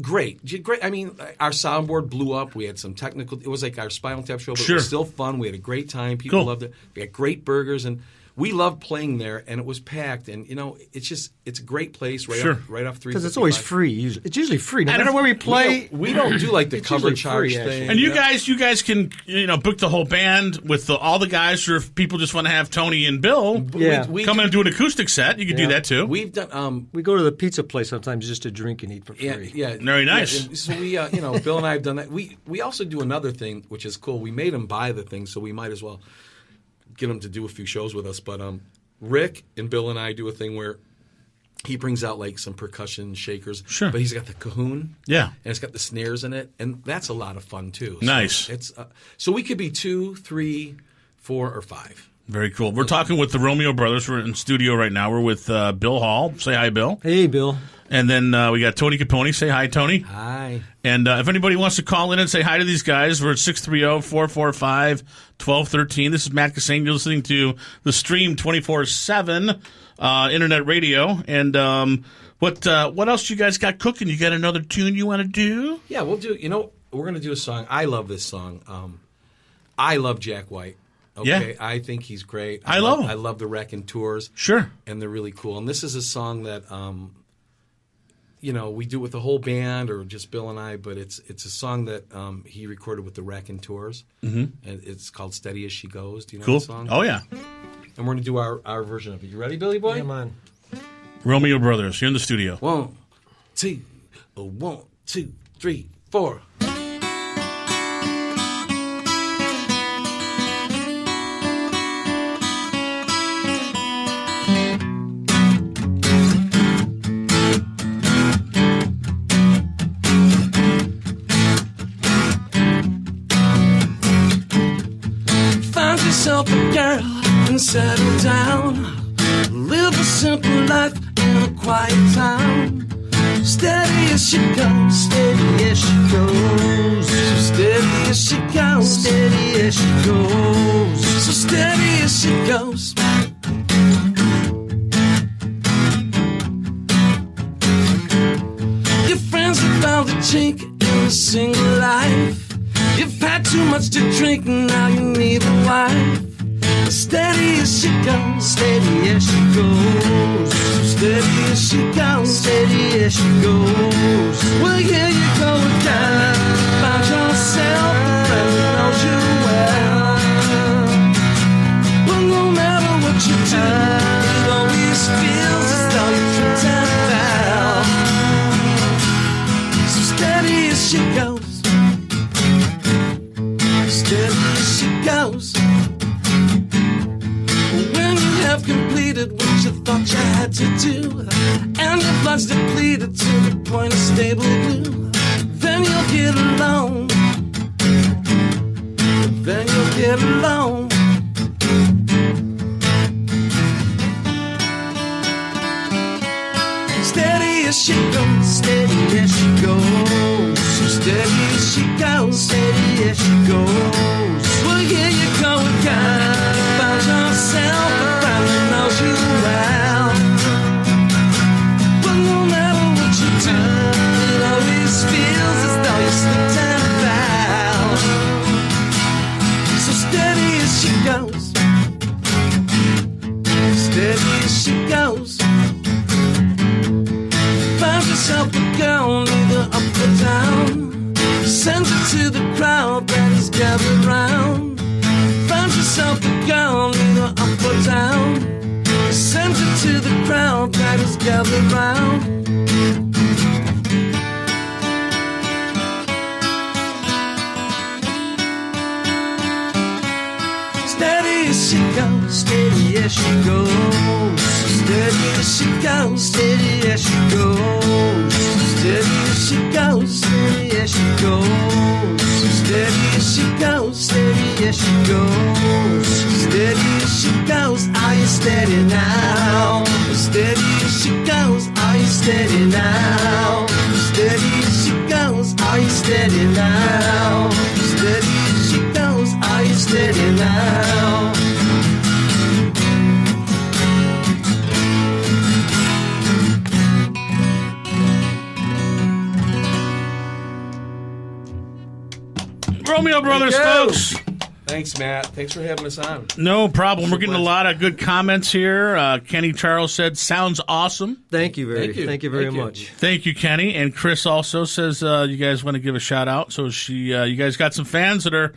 great. I mean, our soundboard blew up. We had some technical – it was like our Spinal Tap show, but it was still fun. We had a great time. People loved it. We had great burgers, and we loved playing there, and it was packed. And, it's a great place right off 355. Because it's always free. Usually. It's usually free. No matter where we play. We don't do like the cover charge thing. And you guys can book the whole band with all the guys, or if people just want to have Tony and Bill come in and do an acoustic set, you can do that too. We've done. We go to the pizza place sometimes just to drink and eat for free. Yeah, very nice. Yeah, so we, Bill and I have done that. We also do another thing, which is cool. We made them buy the thing, so we might as well get them to do a few shows with us. But Rick and Bill and I do a thing where he brings out like some percussion shakers. Sure. But he's got the cajon. Yeah. And it's got the snares in it. And that's a lot of fun too. Nice. So so we could be 2, 3, 4, or 5. Very cool. We're talking with the Romeo brothers. We're in studio right now. We're with Bill Hall. Say hi, Bill. Hey, Bill. And then we got Tony Capone. Say hi, Tony. Hi. And if anybody wants to call in and say hi to these guys, we're at 630-445-1213. This is Matt Kissane. You're listening to the Stream 24/7 internet radio. And what else you guys got cooking? You got another tune you want to do? Yeah, we'll do. We're going to do a song. I love this song. I love Jack White. Okay, yeah. I think he's great. I love him. I love the Wreckin' Tours. Sure. And they're really cool. And this is a song that we do with the whole band or just Bill and I, but it's a song that he recorded with the Wreckin' Tours. Mm-hmm. And it's called Steady As She Goes. Do you know cool. the song? Oh, yeah. And we're going to do our version of it. You ready, Billy Boy? Come on. Romeo Brothers, you're in the studio. 1, 2, 1, 2, 3, 4. Yourself a girl and settle down. Live a simple life in a quiet town. Steady as she goes, steady as she goes. So steady as she goes, steady as she goes. So steady as she goes. friends have found a chink in a single life. You've had too much to drink, now you need a wife. Steady as she goes, steady as she goes. Steady as she goes, steady as she goes. Well, here you go again. Found yourself a friend who knows you well. Well, no matter what you do, it always feels as though you're tripped and fell. So steady as she goes, steady as she goes. When you have completed what you thought you had to do, and your blood's depleted to the point of stable blue, then you'll get alone. Then you'll get alone. Steady as she goes, steady as she goes. Steady as she goes, steady as she goes. Well, here you go again. Found yourself a friend who knows you well. Well, no matter what you do, it always feels as though you slipped and fell. So steady as she goes, steady as she goes. Find yourself a girl, either up or down. Send it to the crowd that is gathered round. Find yourself a girl, either up or down. Send it to the crowd that is gathered round. Steady as she goes, steady as she goes. Steady as she goes, steady as she goes. Steady as she goes, steady as she goes. Steady as she goes, steady as she goes. Steady as she goes, are you steady now? Steady as she goes, are you steady now? Steady as she goes, are you steady now? Steady as she goes, are you steady now? Romeo Brothers, folks. Thanks, Matt. Thanks for having us on. No problem. We're getting a lot of good comments here. Kenny Charles said, sounds awesome. Thank you very much. Thank you, Kenny. And Chris also says you guys want to give a shout out. So you guys got some fans that are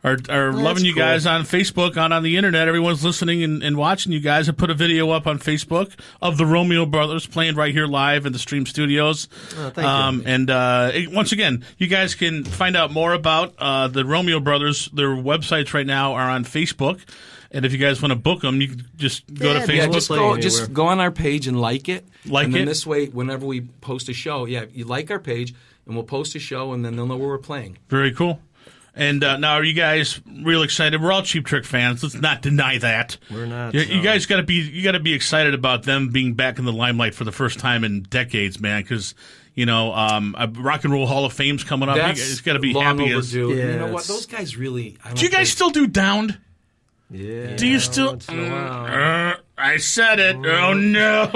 loving you guys on Facebook, on the internet. Everyone's listening and watching you guys. I put a video up on Facebook of the Romeo Brothers playing right here live in the Stream Studios. Oh, thank you. And once again, you guys can find out more about the Romeo Brothers. Their websites right now are on Facebook. And if you guys want to book them, you can just go to Facebook. Yeah, just go on our page and like it. And then this way, whenever we post a show, you like our page, and we'll post a show, and then they'll know where we're playing. Very cool. And now, are you guys real excited? We're all Cheap Trick fans. Let's not deny that. We're not. You guys got to be excited about them being back in the limelight for the first time in decades, man. Because a Rock and Roll Hall of Fame's coming up. It's got to be long happy overdue. Yeah, you know what? Those guys really. Do you guys still do Downed? Yeah. Do you still? Once in a while. I said it. Oh no!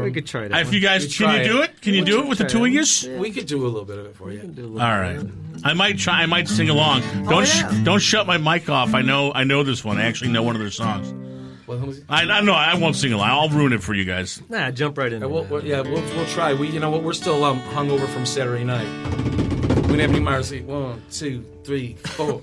We could try that. If you guys, can you do it? Can you do it with the two of you? Yeah. We could do a little bit of it for you. All right. I might try. I might sing along. Don't shut my mic off. I know this one. I actually know one of their songs. I know. I won't sing along. I'll ruin it for you guys. Nah, jump right in. We'll try. We're still hungover from Saturday night. We didn't have any Marcy. 1, 2, 3, 4.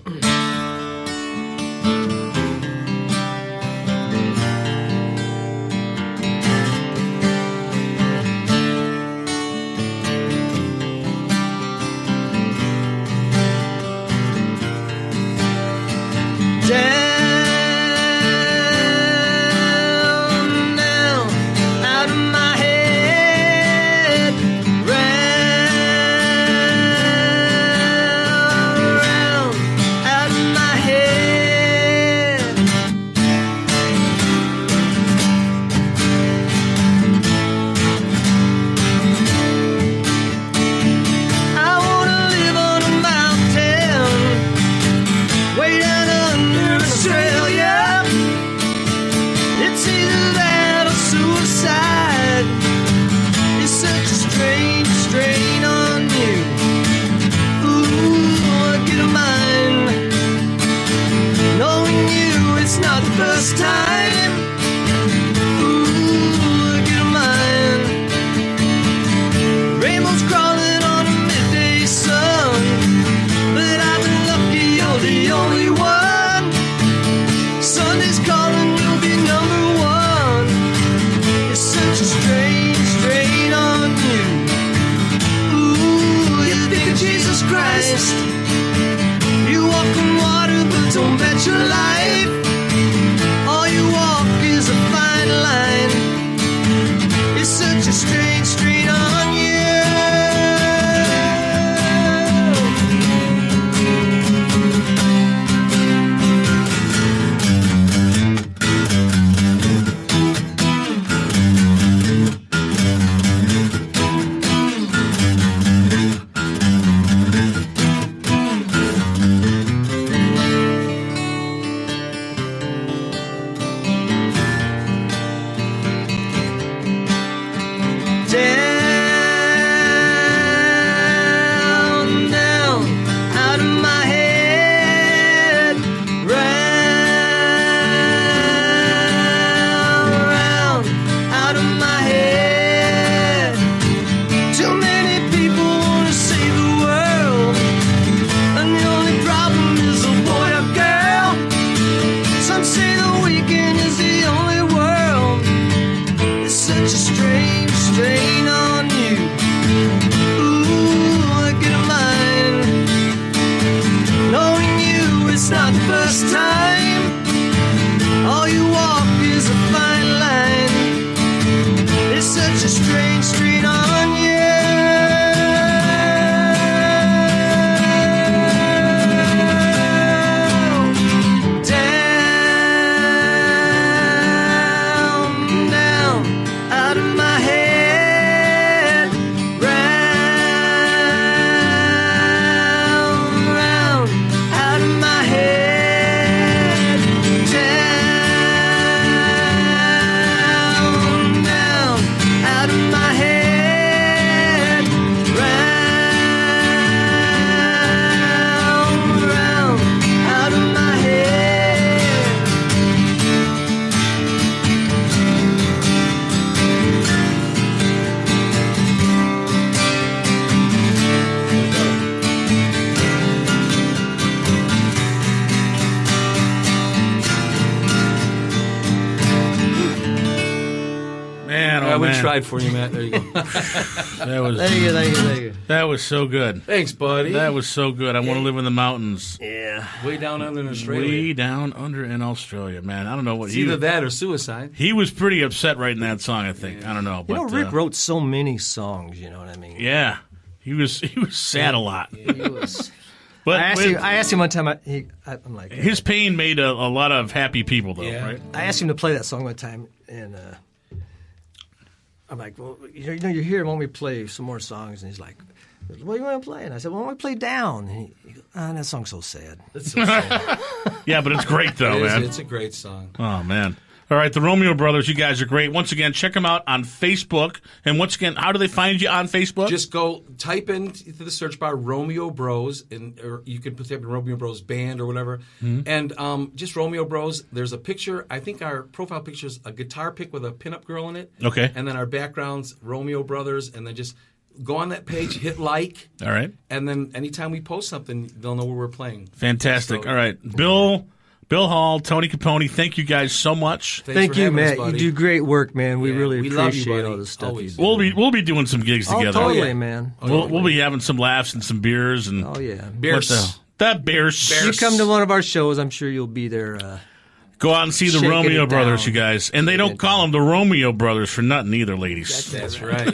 Out of my down, down, out of my head, round, out of my head. Too many people want to save the world, and the only problem is a boy or girl. Some say the weekend is the only world. It's such a strange strain on you. Ooh, I get a mind. Knowing you, it's not the first time. All you walk is a fine line. It's such a strange strain on you. Down, down, out of my head, round, round, out of my head, down, down, out of my head, round, round, out of my head. Man, oh Yeah, we man. tried for you, Matt. There you go. That was Thank you, thank you, thank you. that was so good. Thanks, buddy. That was so good. I want to live in the mountains. Yeah. Way down under in Australia. Way down under in Australia, man. I don't know what It's he either that or suicide. he was pretty upset writing that song, I think. I don't know, You but know, Rick wrote so many songs, you know what I mean? yeah. He was sad a lot. He was. But I asked him one time, I'm like, his pain made a lot of happy people though, Yeah. right? I asked him to play that song one time, and I'm like, well, you know, you're here. Why don't we play some more songs? And he's like, what do you want to play? And I said, well, why don't we play Down? And he goes, that song's so sad. That's so sad. Yeah, but it's great though, It is, man. it's a great song. Oh man. All right, the Romeo Brothers, you guys are great. Once again, check them out on Facebook. And once again, how do they find you on Facebook? Just go type into the search bar Romeo Bros, or you can type in Romeo Bros Band or whatever. And just Romeo Bros. There's a picture. I think our profile picture is a guitar pick with a pinup girl in it. Okay. And then our background's Romeo Brothers. And then just go on that page, hit like. All right. And then anytime we post something, they'll know where we're playing. Fantastic. So- All right. Bill Hall, Tony Capone, thank you guys so much. Thanks Thank for you, having us, Matt. You buddy. do great work, man. We Yeah, really we love you, appreciate buddy. all the stuff Always. you do. We'll be doing some gigs Oh, together. totally, yeah. man. We'll be having some laughs and some beers and Oh, yeah. Bears. that Bears. You come to one of our shows, I'm sure you'll be there. Go out and see the Shaking Romeo it Brothers, down. you guys. And they don't call them the Romeo Brothers for nothing either, ladies. That's right.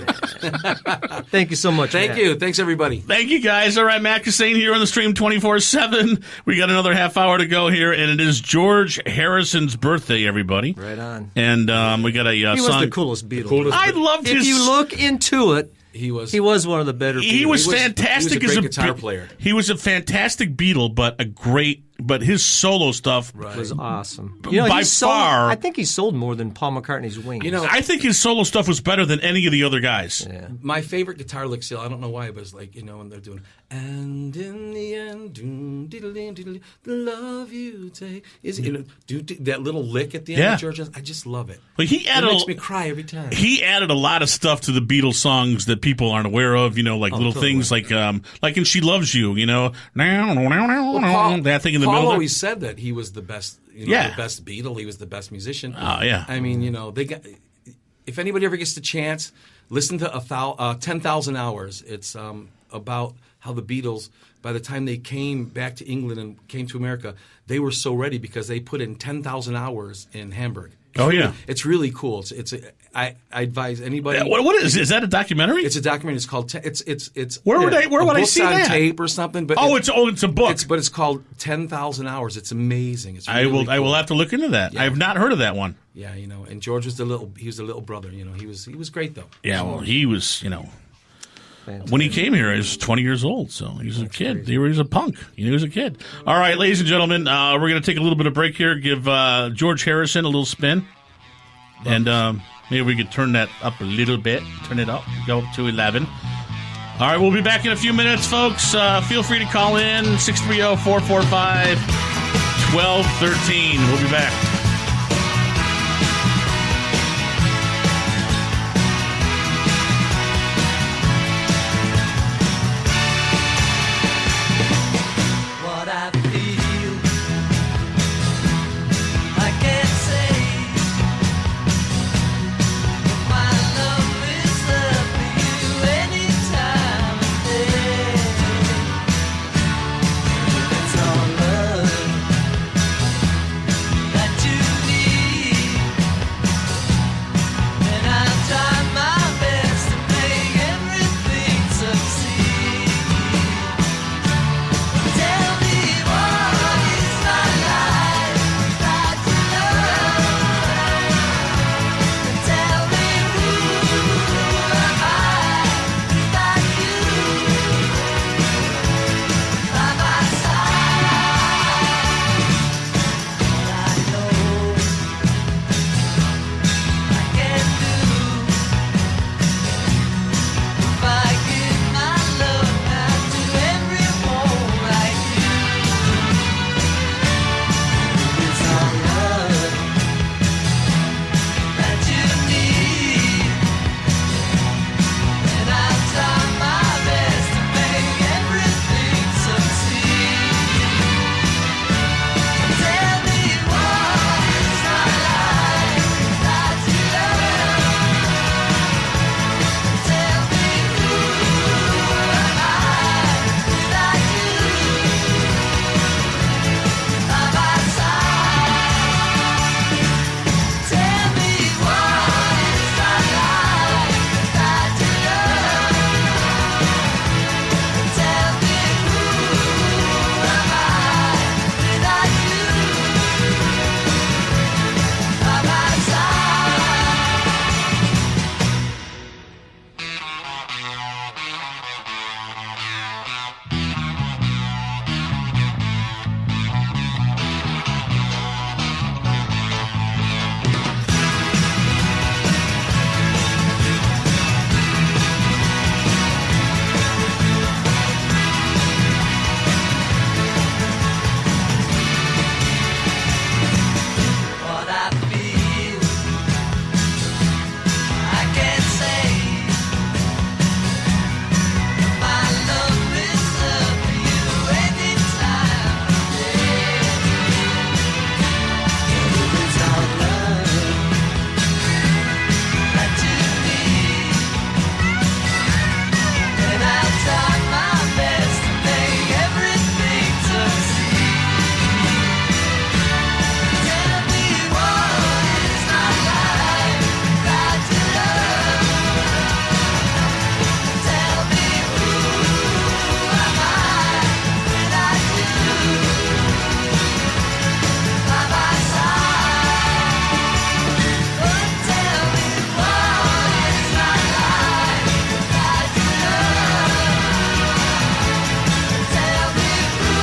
Thank you so much, Thank Matt. you. Thanks, everybody. Thank you, guys. All right, Matt Kissane here on the stream 24/7. We got another half hour to go here, and it is George Harrison's birthday, everybody. Right on. And we got a He song. was the coolest Beatle. I loved If his. you look into it, He was. he was one of the better Beatles. He was He was fantastic a as great a guitar Be- player. He was a fantastic Beatle, but his solo stuff. was awesome. You know, By he sold, far- I think he sold more than Paul McCartney's Wings. You know, I think his solo stuff was better than any of the other guys. yeah. my favorite guitar lick still, I don't know why, but it's like, when they're doing, and in the end, doom, diddle-dee, diddle-dee, the love you take is, that little lick at the end Yeah. of George, I just love it. But he It added makes me cry every time. He added a lot of stuff to the Beatles songs that people aren't aware of. Like little totally. things like in "She Loves You." That thing in the Paul middle. always said that he was the best, Yeah. the best Beatle. He was the best musician. Oh, yeah. I mean, they got. If anybody ever gets the chance, listen to 10,000 Hours. It's about how the Beatles, by the time they came back to England and came to America, they were so ready because they put in 10,000 hours in Hamburg. Oh, yeah. It's really cool. I advise anybody. What is that? A documentary? It's a documentary. It's called. It's. Where would I books see on that? tape or something? But it's a book. but it's called 10,000 Hours. It's amazing. It's I really will. I will cool. have to look into that. Yeah. I have not heard of that one. Yeah, and George was the little brother. He was great though. Yeah, well, he was. When he came here, he was 20 years old, so he was a kid. He was a punk. He was a kid. All right, ladies and gentlemen, we're going to take a little bit of break here. Give George Harrison a little spin, and Maybe we could turn that up a little bit. Turn it up. Go up to 11. All right, we'll be back in a few minutes, folks. Feel free to call in 630-445-1213. We'll be back. What I feel, I can't say. My love is up for you any time of day. It's all love that you need, and I try my best to make everything succeed. Tell me what is my life without your love? Tell me who am I without you by my side? I know I can do if I give my love out to everyone like you. It's all love that you need, and I try my best to make everything succeed. Tell me what is my life without your love? Tell me who am I without you by my side? Tell me what is my life without your love? Tell me who am I without you by my What I feel, I can't say. My love is up for you any time of day. It's all love that you need, and I'll try my best to make everything succeed. Tell me what is my life without your love? Tell me who am I without you by my side? Oh, tell me what is my life without your love? Tell me who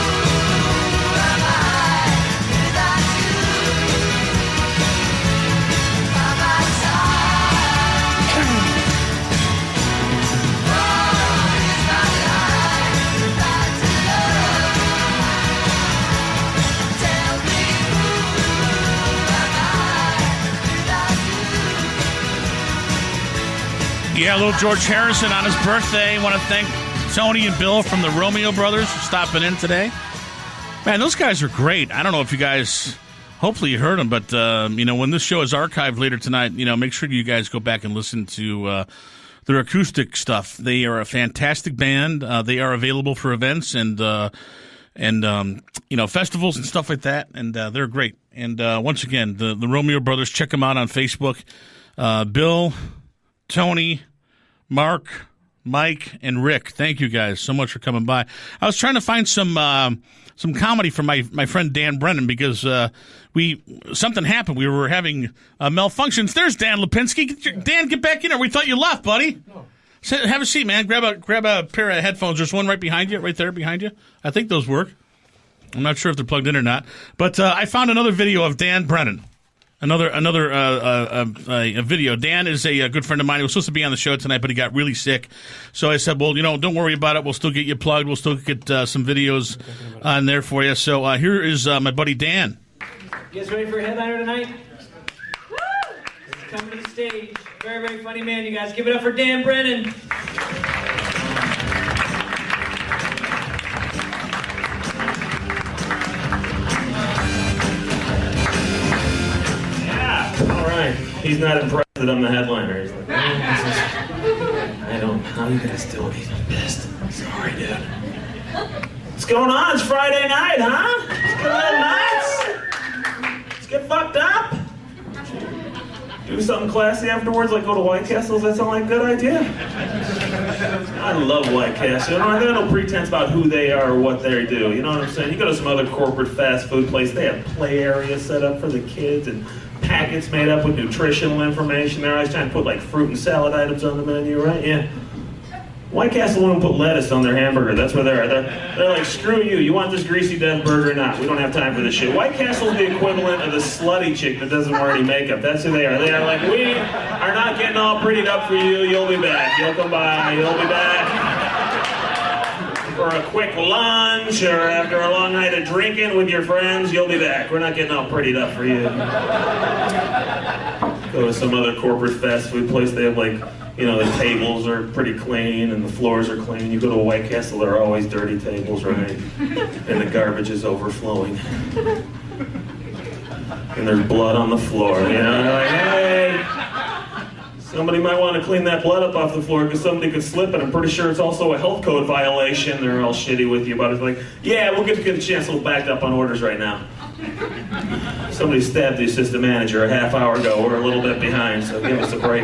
am I without you by my side? What is my life without your love? Tell me who am I without you? Yeah, little George Harrison on his birthday. Want to thank Tony and Bill from the Romeo Brothers for stopping in today. Man, those guys are great. I don't know if you guys, hopefully you heard them, but, when this show is archived later tonight, make sure you guys go back and listen to their acoustic stuff. They are a fantastic band. They are available for events and festivals and stuff like that, and they're great. And once again, the Romeo Brothers, check them out on Facebook. Bill, Tony, Mark, Mike, and Rick, thank you guys so much for coming by. I was trying to find some comedy for my friend Dan Brennan because something happened. We were having malfunctions. There's Dan Lipinski. Dan, get back in there. We thought you left, buddy. No. Have a seat, man. Grab a pair of headphones. There's one right behind you, right there behind you. I think those work. I'm not sure if they're plugged in or not. But I found another video of Dan Brennan. a video. Dan is a good friend of mine. He was supposed to be on the show tonight, but he got really sick. So I said, well, don't worry about it. We'll still get you plugged. We'll still get some videos on there for you. So here is my buddy Dan. You guys ready for a headliner tonight? Woo! He's coming to the stage. Very, very funny man, you guys. Give it up for Dan Brennan. All right. He's not impressed that I'm the headliner. He's like, I don't know how you guys do it. He's pissed. Sorry, dude. What's going on? It's Friday night, huh? Let's get a little nuts. Let's get fucked up. Do something classy afterwards, like go to White Castle. Does that sound like a good idea? I love White Castle. They have no pretense about who they are or what they do. You know what I'm saying? You go to some other corporate fast food place, they have play areas set up for the kids and packets made up with nutritional information. They're always trying to put like fruit and salad items on the menu, right? Yeah. White Castle won't put lettuce on their hamburger. That's where they're at. They're like, screw you. You want this greasy dead burger or not? We don't have time for this shit. White Castle's the equivalent of the slutty chick that doesn't wear any makeup. That's who they are. They are like, we are not getting all prettied up for you. You'll be back. You'll come by. You'll be back for a quick lunch or after a long night of drinking with your friends. You'll be back. We're not getting all prettied up for you. Go to some other corporate fast food place. They have like, the tables are pretty clean and the floors are clean. You go to a White Castle, there are always dirty tables, right? And the garbage is overflowing. And there's blood on the floor. They're like, hey, somebody might want to clean that blood up off the floor because somebody could slip, and I'm pretty sure it's also a health code violation. They're all shitty with you about it. It's like, yeah, we'll get a chance. We'll backed up on orders right now. Somebody stabbed the assistant manager a half hour ago. We're a little bit behind, so give us a break.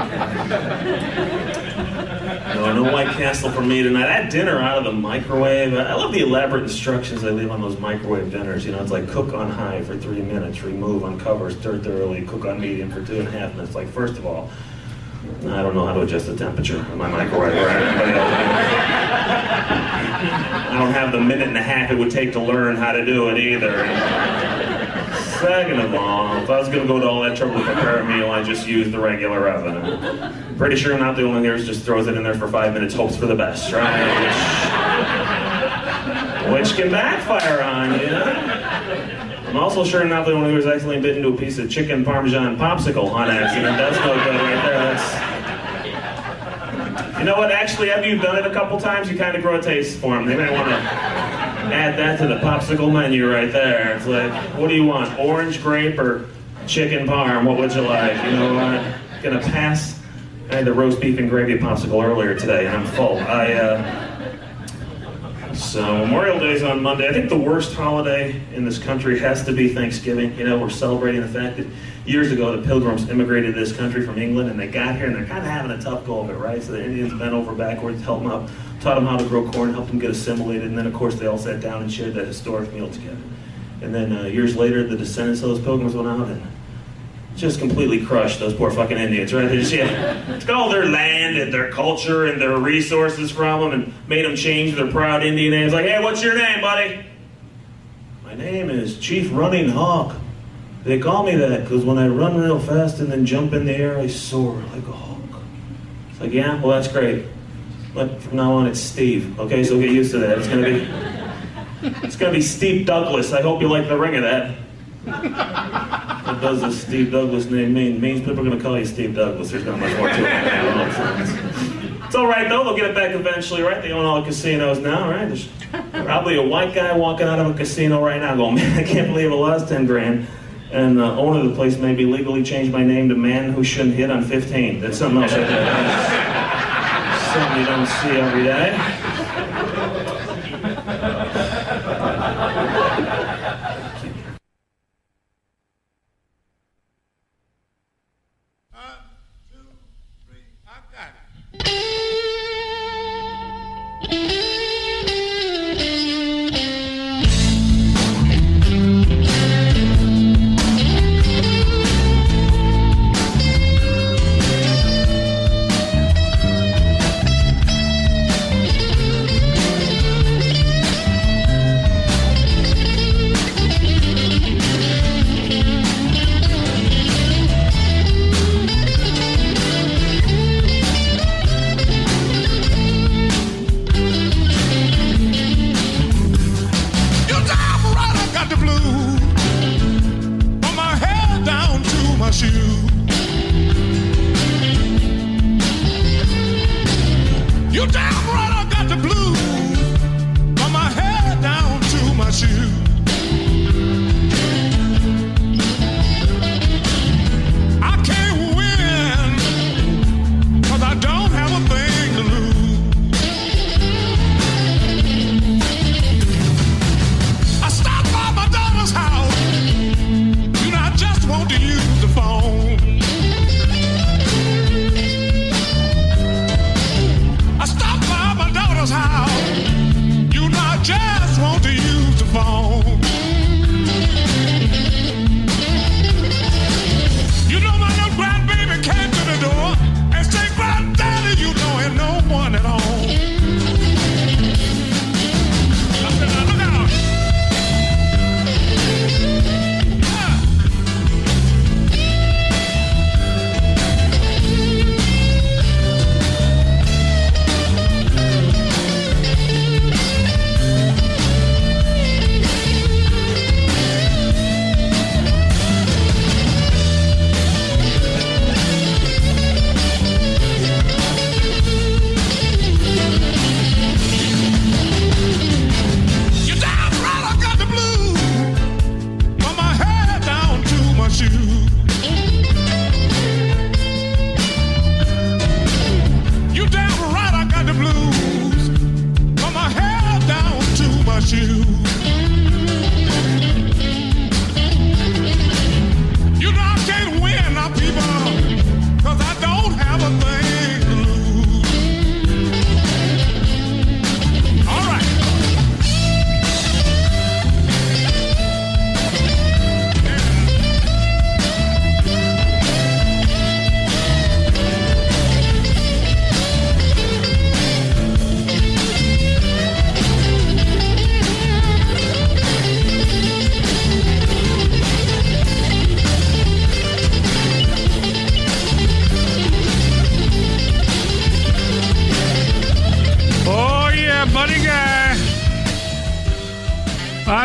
No White Castle for me tonight. I had dinner out of the microwave. I love the elaborate instructions they leave on those microwave dinners. It's like cook on high for 3 minutes, remove, uncover, stir thoroughly, cook on medium for 2.5 minutes. Like, first of all, I don't know how to adjust the temperature of my microwave or anybody else. I don't have the minute and a half it would take to learn how to do it either. Second of all, if I was going to go to all that trouble to prepare a meal, I just use the regular oven. Pretty sure I'm not the only one here who just throws it in there for 5 minutes, hopes for the best, right? Which can backfire on you. I'm also sure I'm not the only one who's accidentally bitten into a piece of chicken parmesan popsicle on accident. That's no good right there. You know what? Actually, after you've done it a couple times, you kind of grow a taste for them. They might want to add that to the popsicle menu right there. It's like, what do you want? Orange, grape, or chicken parm? What would you like? Gonna pass. I had the roast beef and gravy popsicle earlier today, and I'm full. So Memorial Day's on Monday. I think the worst holiday in this country has to be Thanksgiving. We're celebrating the fact that years ago the Pilgrims immigrated to this country from England, and they got here and they're kind of having a tough go of it, right? So the Indians bent over backwards, helped them up, taught them how to grow corn, helped them get assimilated, and then of course they all sat down and shared that historic meal together. And then years later, the descendants of those Pilgrims went out and just completely crushed those poor fucking Indians, right? They just took all their land and their culture and their resources from them and made them change their proud Indian names. Like, hey, what's your name, buddy? My name is Chief Running Hawk. They call me that because when I run real fast and then jump in the air, I soar like a hawk. It's like, yeah, well, that's great. But from now on, it's Steve. Okay, so get used to that. It's gonna be Steve Douglas. I hope you like the ring of that. What does this Steve Douglas name mean? It means people are going to call you Steve Douglas. There's not much more to it. It's all right, though. They'll get it back eventually, right? They own all the casinos now, right? There's probably a white guy walking out of a casino right now going, man, I can't believe I lost 10 grand. And the owner of the place maybe legally changed my name to Man Who Shouldn't Hit on 15. That's something else right there. Something you don't see every day.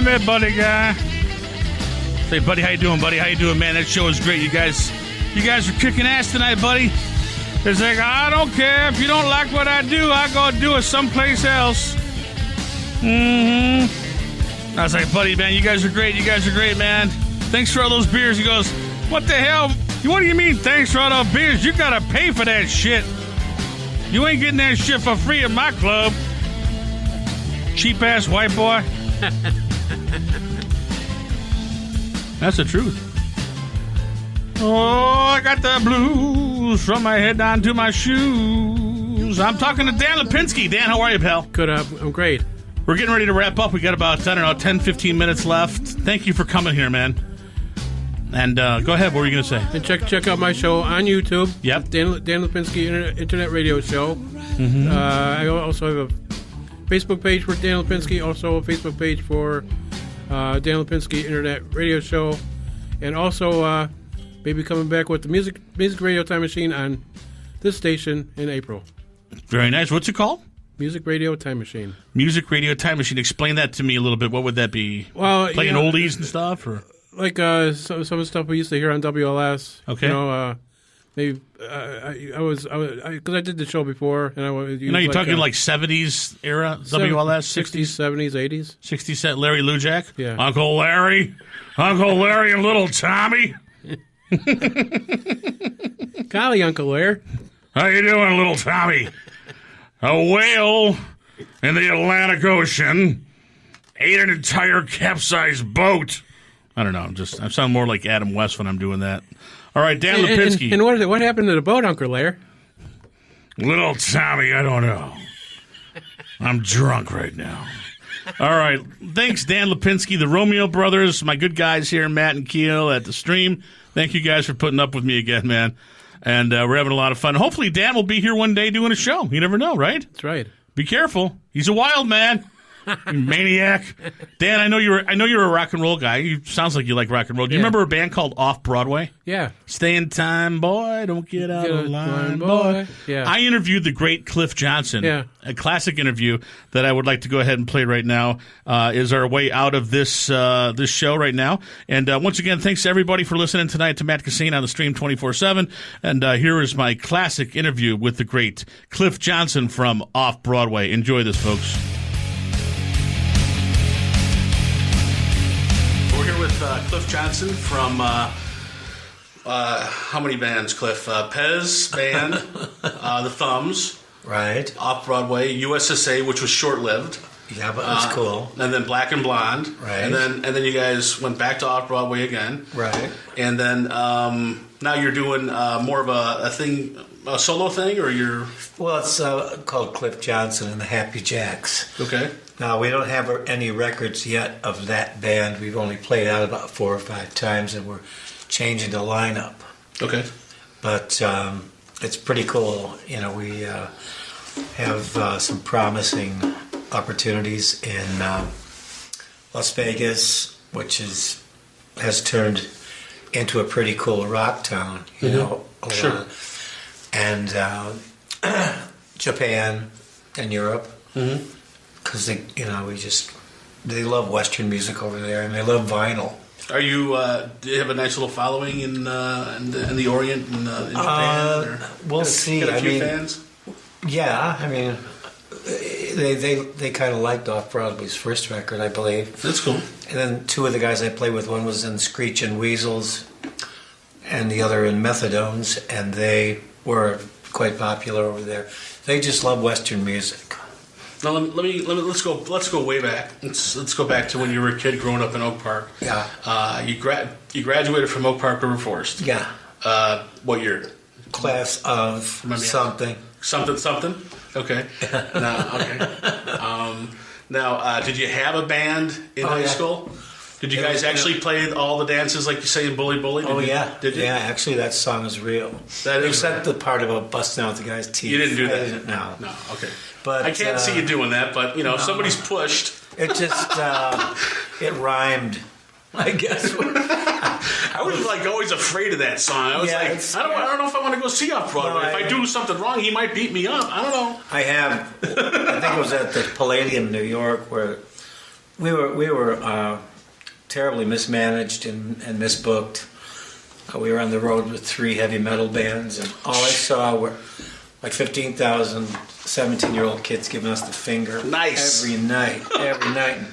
met Buddy Guy. Say, Buddy, how you doing, buddy? How you doing, man? That show is great. You guys are kicking ass tonight, buddy. It's like, I don't care. If you don't like what I do, I go do it someplace else. I was like, buddy, man, you guys are great. You guys are great, man. Thanks for all those beers. He goes, what the hell? What do you mean, thanks for all those beers? You got to pay for that shit. You ain't getting that shit for free at my club. Cheap-ass white boy. That's the truth. Oh, I got the blues from my head down to my shoes. I'm talking to Dan Lipinski. Dan, how are you, pal? Good. I'm great. We're getting ready to wrap up. We got about, 10, 15 minutes left. Thank you for coming here, man. And go ahead. What were you going to say? And check out my show on YouTube. Yep. Dan Lipinski Internet Radio Show. I also have a Facebook page for Dan Lipinski. Also a Facebook page for Dan Lipinski Internet Radio Show. And also maybe coming back with the Music Radio Time Machine on this station in April. Very nice. What's it called? Music Radio Time Machine. Music Radio Time Machine. Explain that to me a little bit. What would that be? Well, playing oldies and stuff, or like some of the stuff we used to hear on WLS. Okay. Maybe because I did the show before, and you're talking like 70s era WLS, 60s, 70s, 80s, 60s. Larry Lujak, yeah, Uncle Larry, and Little Tommy. Golly, Uncle Larry, how you doing, Little Tommy? A whale in the Atlantic Ocean ate an entire capsized boat. I don't know. I sound more like Adam West when I'm doing that. All right, Dan Lipinski. And what happened to the boat, Uncle Larry? Little Tommy, I don't know. I'm drunk right now. All right. Thanks, Dan Lipinski, the Romeo brothers, my good guys here, Matt and Keel at the stream. Thank you guys for putting up with me again, man. And we're having a lot of fun. Hopefully, Dan will be here one day doing a show. You never know, right? That's right. Be careful. He's a wild man. You maniac. Dan, I know you're a rock and roll guy. You sounds like you like rock and roll. Do you remember a band called Off Broadway? Yeah. Stay in time, boy. Don't get out of line, boy. Yeah. I interviewed the great Cliff Johnson. Yeah. A classic interview that I would like to go ahead and play right now is our way out of this show right now. And once again, thanks to everybody for listening tonight to Matt Kissane on the stream 24/7. And here is my classic interview with the great Cliff Johnson from Off Broadway. Enjoy this, folks. We're here with Cliff Johnson from how many bands, Cliff? Pez Band, The Thumbs, right? Off Broadway, USSA, which was short-lived. Yeah, but it was cool. And then Black and Blonde, right? And then you guys went back to Off Broadway again, right? And then now you're doing more of a solo thing, or you're? Well, it's called Cliff Johnson and the Happy Jacks. Okay. Now, we don't have any records yet of that band. We've only played out about 4 or 5 times, and we're changing the lineup. Okay. But it's pretty cool. You know, we have some promising opportunies in Las Vegas, which has turned into a pretty cool rock town, you know. Sure. And Japan and Europe. Mm-hmm. Because they love Western music over there, and they love vinyl. Are you? Do you have a nice little following in the Orient and in Japan? We'll see. Got a few fans. Yeah, I mean, they kind of liked Off Broadway's first record, I believe. That's cool. And then 2 of the guys I played with, one was in Screech and Weasels, and the other in Methadones, and they were quite popular over there. They just love Western music. Now let's go way back. Let's go back to when you were a kid growing up in Oak Park. Yeah. You graduated from Oak Park River Forest. Yeah. What year? Class of something. Something. Okay. Now, did you have a band in high school? Did you guys actually play all the dances like you say in Bully Bully? Did you? Yeah, actually that song is real. Except the part about busting out the guy's teeth. You didn't do that? No. Okay. But I can't see you doing that, but, no. Somebody's pushed. It just, it rhymed, I guess. I was, always afraid of that song. I was I don't know if I want to go see Off Broadway. If I do something wrong, he might beat me up. I don't know. I think it was at the Palladium, New York, where we were terribly mismanaged and misbooked. We were on the road with 3 heavy metal bands, and all I saw were like 15,000 17-year-old kids giving us the finger. Nice. Every night. And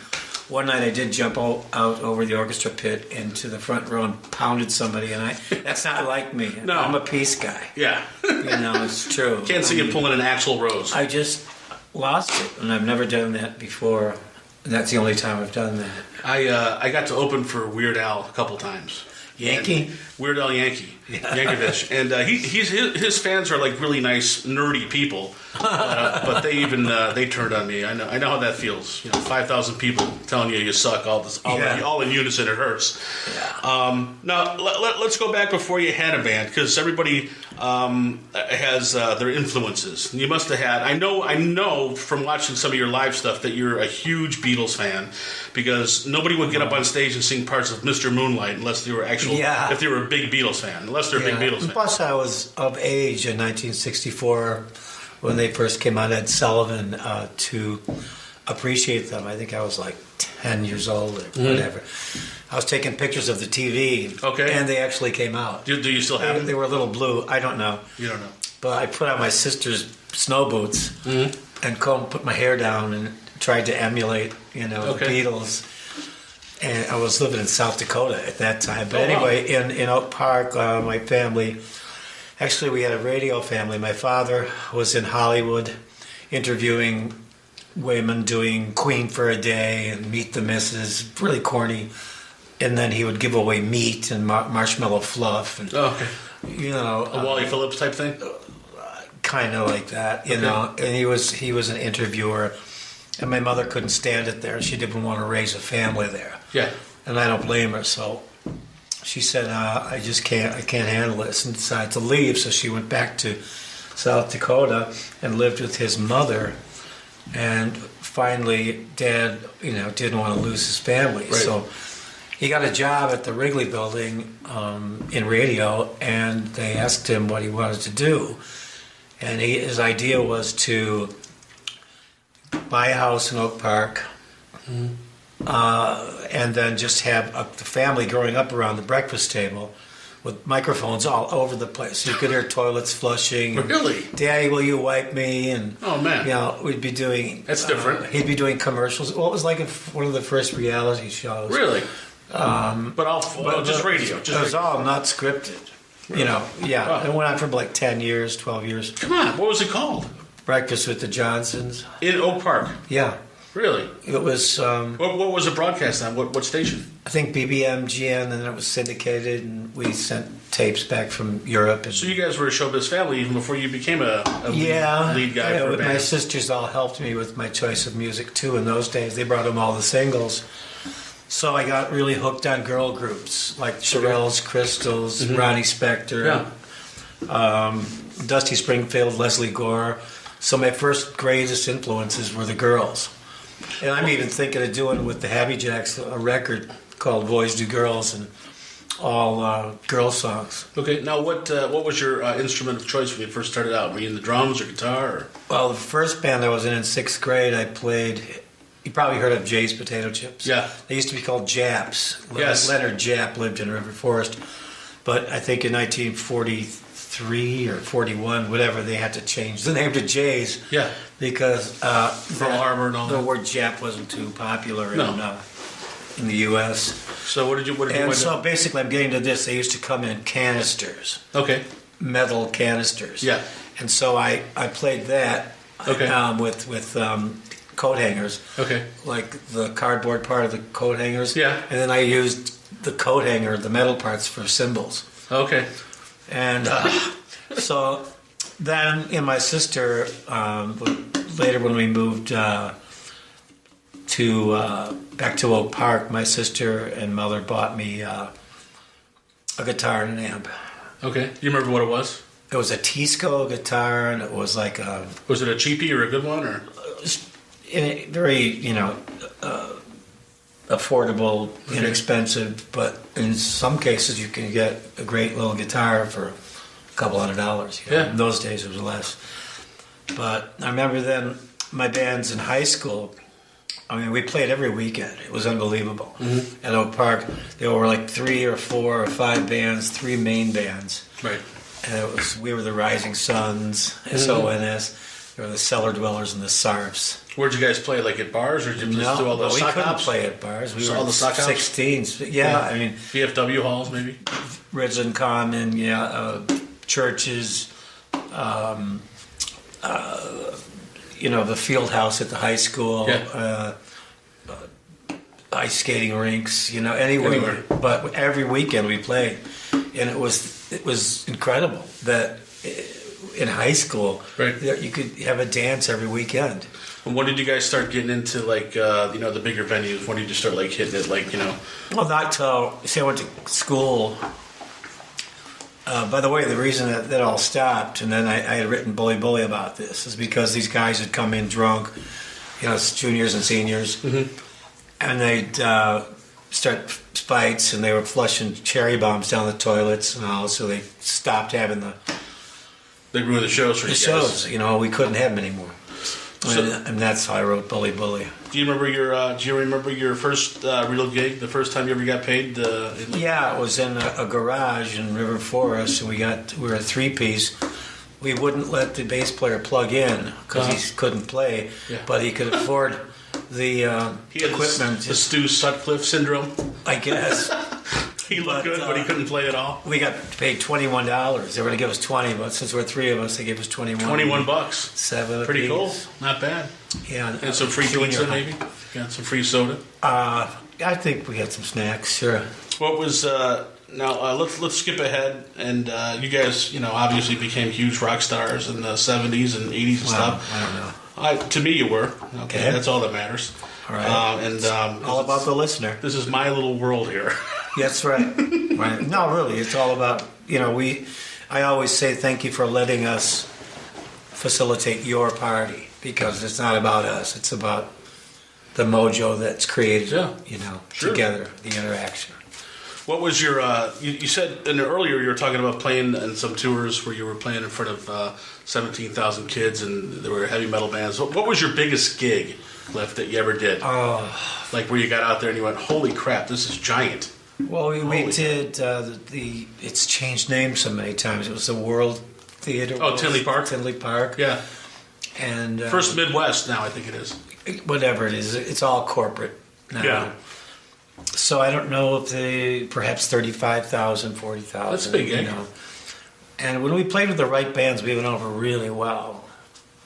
one night I did jump out over the orchestra pit into the front row and pounded somebody, and that's not like me. No. I'm a peace guy. Yeah. It's true. Can't see you pulling an actual rose. I just lost it, and I've never done that before. That's the only time I've done that. I got to open for Weird Al a couple times. Yankee? Weird Al Yankovic. And his fans are like really nice, nerdy people. But they turned on me. I know how that feels. 5,000 people telling you suck all in unison. It hurts. Yeah. Now let's go back before you had a band, because everybody has their influences. You must have had. I know from watching some of your live stuff that you're a huge Beatles fan, because nobody would get up on stage and sing parts of Mr. Moonlight unless they were if they were a big Beatles fan. Unless they're a big Beatles fan. Plus, I was of age in 1964 when they first came out, Ed Sullivan, to appreciate them. I think I was like 10 years old or whatever. I was taking pictures of the TV, and they actually came out. Do you still have them? They were a little blue. I don't know. You don't know. But I put on my sister's snow boots and put my hair down and tried to emulate, the Beatles. And I was living in South Dakota at that time. But anyway, in Oak Park, my family, actually we had a radio family. My father was in Hollywood interviewing women, doing Queen for a Day and Meet the Misses, really corny. And then he would give away meat and marshmallow fluff. And, a Wally Phillips type thing? Kind of like that, know. And he was an interviewer. And my mother couldn't stand it there. She didn't want to raise a family there. Yeah. And I don't blame her. So she said, I can't handle this, and decided to leave. So she went back to South Dakota and lived with his mother. And finally, Dad, didn't want to lose his family. Right. So he got a job at the Wrigley Building in radio, and they asked him what he wanted to do. And his idea was to buy a house in Oak Park, and then just have the family growing up around the breakfast table with microphones all over the place. So you could hear toilets flushing. Really? Daddy, will you wipe me? And oh man, we'd be doing. That's different. He'd be doing commercials. Well, it was like one of the first reality shows. Really? But just radio. It was all not scripted. Wow. It went on for like 10 years, 12 years. Come on, what was it called? Breakfast with the Johnsons. In Oak Park? Yeah. Really? It was... what was it broadcast on? What station? I think BBMGN, and then it was syndicated, and we sent tapes back from Europe. So you guys were a showbiz family even before you became a lead guy for a band? My sisters all helped me with my choice of music, too, in those days. They brought them all the singles. So I got really hooked on girl groups, like Shirelles, Crystals, Ronnie Spector, Dusty Springfield, Leslie Gore. So my first greatest influences were the girls. And I'm even thinking of doing with the Happy Jacks a record called Boys Do Girls, and all girl songs. Okay, now what was your instrument of choice when you first started out? Were you in the drums or guitar? Or? Well, the first band I was in 6th grade, I played... You probably heard of Jay's Potato Chips. Yeah. They used to be called Japs. Yes. Leonard Japp lived in River Forest. But I think in 1943 or 41, whatever, they had to change the name to Jay's. Yeah. Because Pearl Harbor and all the that. word Jap wasn't too popular in the U.S. So what did you And so basically I'm getting to this. They used to come in canisters. Okay. Metal canisters. Yeah. And so I played that with coat hangers. Okay. Like the cardboard part of the coat hangers. Yeah. And then I used the coat hanger, the metal parts, for cymbals. Okay. And so then my sister, later when we moved back to Oak Park, my sister and mother bought me a guitar and an amp. Okay. Do you remember what it was? It was a Tisco guitar, and it was like a... Was it a cheapie or a good one, or...? Very, affordable, inexpensive, but in some cases you can get a great little guitar for a couple $100. Yeah. In those days it was less. But I remember then my bands in high school, I mean, we played every weekend. It was unbelievable. At Oak Park, there were like 3 or 4 or 5 bands, 3 main bands. Right. And we were the Rising Suns, SONS. There were the Cellar Dwellers and the Sarps. Where'd you guys play? Like at bars, or did you just do all the we sock couldn't hops? play at bars. We were all the sock hops? 16s. Yeah, I mean, VFW halls, maybe. Ridgeland Common, churches. The field house at the high school. Ice skating rinks. Anywhere. But every weekend we played, and it was incredible that. In high school, you could have a dance every weekend. And when did you guys start getting into the bigger venues? When did you start hitting it Well, not till I went to school. By the way, the reason that all stopped, and then I had written Bully Bully about this, is because these guys had come in drunk, it's juniors and seniors, and they'd start fights, and they were flushing cherry bombs down the toilets and all, so they stopped having They ruined the shows for you guys. shows, we couldn't have them anymore. And that's how I wrote Bully Bully. Do you remember your first real gig? The first time you ever got paid? Yeah, it was in a garage in River Forest, and we were a 3-piece. We wouldn't let the bass player plug in because he couldn't play, but he could afford the equipment. The Stu Sutcliffe syndrome, I guess. He looked good, but he couldn't play at all. We got paid $21. They were going to give us 20, but since we're 3 of us, they gave us 21. $21. 7. Pretty cool. Not bad. Yeah. And some free pizza, maybe? Got some free soda? I think we had some snacks, sure. What was... Now, let's skip ahead. And you guys, obviously became huge rock stars in the 70s and 80s and stuff. I don't know. To me, you were. Okay. That's all that matters. All right. All about the listener. This is my little world here. That's right. Right. No, really, it's all about, I always say thank you for letting us facilitate your party, because it's not about us. It's about the mojo that's created, together, the interaction. What was your, you said earlier you were talking about playing in some tours where you were playing in front of 17,000 kids and there were heavy metal bands. What was your biggest gig, Cliff, that you ever did? Like where you got out there and you went, holy crap, this is giant. Well, we did it's changed names so many times. It was the World Theater. Oh, Tinley Park? Tinley Park. Yeah. And First Midwest now, I think it is. Whatever it is. It's all corporate now. Yeah. So I don't know if perhaps 35,000, 40,000. That's a big gig. And when we played with the right bands, we went over really well.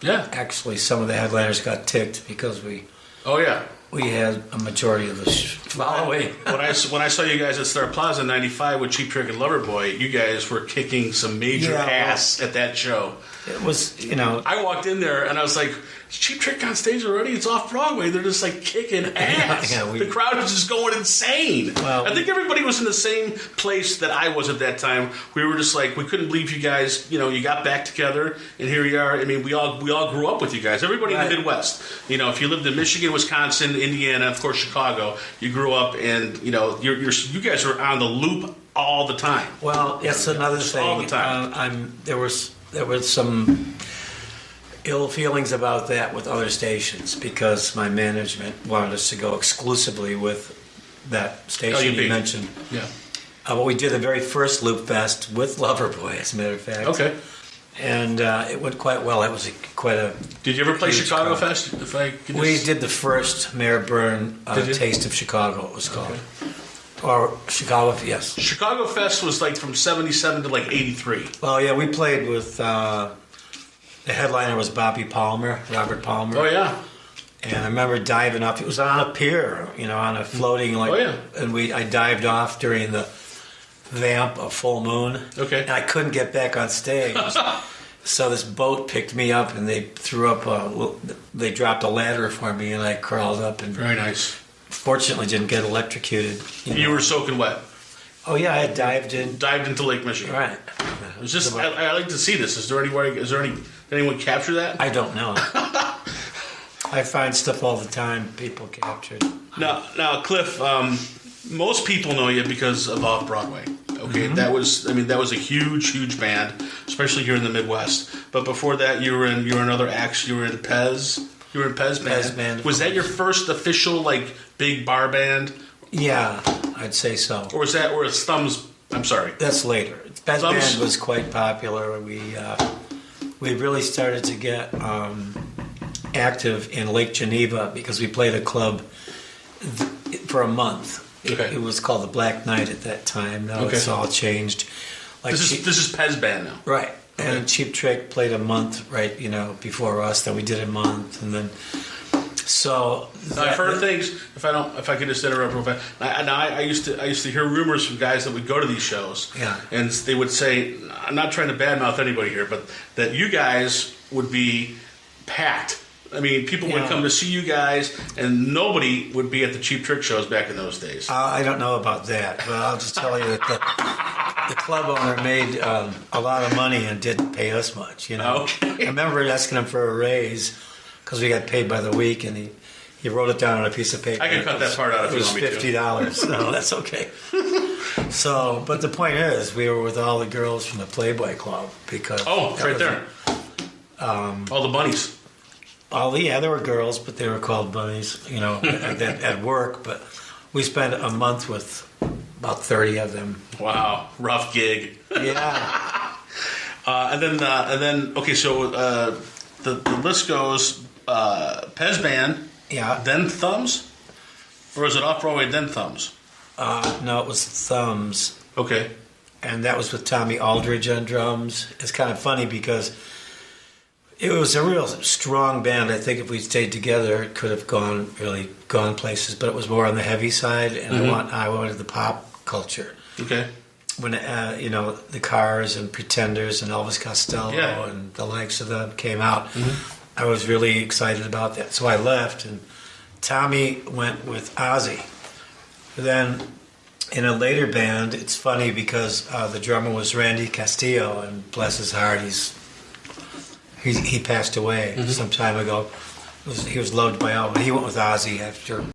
Yeah. Actually, some of the headliners got ticked because we... Oh, yeah. We had a majority of the following. When I saw you guys at Star Plaza in '95 with Cheap Trick and Loverboy, you guys were kicking some major ass at that show. It was, I walked in there and I was like, is Cheap Trick on stage already? It's off Broadway. They're just kicking ass. The crowd was just going insane. Well, I think everybody was in the same place that I was at that time. We were just we couldn't believe you guys, you got back together and here you are. I mean, we all grew up with you guys. Everybody in the Midwest. If you lived in Michigan, Wisconsin, Indiana, of course Chicago, you grew up and, you guys were on the loop all the time. Well, that's another thing. All the time. There were some ill feelings about that with other stations because my management wanted us to go exclusively with that station you mentioned. Yeah. But we did the very first Loop Fest with Loverboy, as a matter of fact. Okay. And it went quite well. It was quite a... Did you ever play Chicago Fest? We did the first Mayor Byrne Taste of Chicago, it was called. Okay. Or Chicago, yes. Chicago Fest was from 77 to 83. Well, yeah, we played with... the headliner was Bobby Palmer, Robert Palmer. Oh, yeah. And I remember diving off. It was on a pier, on a floating... And I dived off during the vamp of Full Moon. Okay. And I couldn't get back on stage. So this boat picked me up and they they dropped a ladder for me and I crawled up and... Very nice. Fortunately didn't get electrocuted. You were soaking wet. Oh yeah, I dived into Lake Michigan. Right. It was just I like to see this. Did anyone capture that? I don't know. I find stuff all the time people captured. Now Cliff, most people know you because of Off Broadway. Okay, that was a huge band, especially here in the Midwest. But before that, you were in other acts. You were in Pez. You were in Pez Band. Pez Band. Was that your first official like big bar band? Yeah, I'd say so. Or was Thumbs? I'm sorry. That's later. Pez Thumbs? Band was quite popular. We really started to get active in Lake Geneva because we played a club for a month. Okay. It was called the Black Knight at that time. Now Okay. it's all changed. Like This is Pez Band now. right. Okay. And Cheap Trick played a month, right? Before us. Then we did a month, and then so I've heard things. If I could just interrupt real fast. I used to hear rumors from guys that would go to these shows. Yeah. And they would say, I'm not trying to badmouth anybody here, but that you guys would be packed. I mean, people would come to see you guys, and nobody would be at the Cheap Trick shows back in those days. I don't know about that, but I'll just tell you that the club owner made a lot of money and didn't pay us much. Okay. I remember asking him for a raise because we got paid by the week, and he wrote it down on a piece of paper. I can cut that part out if it you was want me to. $50. No, that's okay. So, but the point is, we were with all the girls from the Playboy Club because Oh, it's right there. All the bunnies. There were girls, but they were called bunnies, at work. But we spent a month with about 30 of them. Wow, rough gig. Yeah. And then okay, so the list goes Pez Band, Yeah. then Thumbs, or is it Off Broadway then Thumbs? No, it was Thumbs. Okay. And that was with Tommy Aldridge on drums. It's kind of funny because it was a real strong band. I think if we stayed together, it could have gone places. But it was more on the heavy side, and I wanted the pop culture. Okay. When the Cars and Pretenders and Elvis Costello and the likes of them came out, I was really excited about that. So I left, and Tommy went with Ozzy. Then in a later band, it's funny because the drummer was Randy Castillo, and bless his heart, he passed away some time ago. He was loved by all. He went with Ozzy after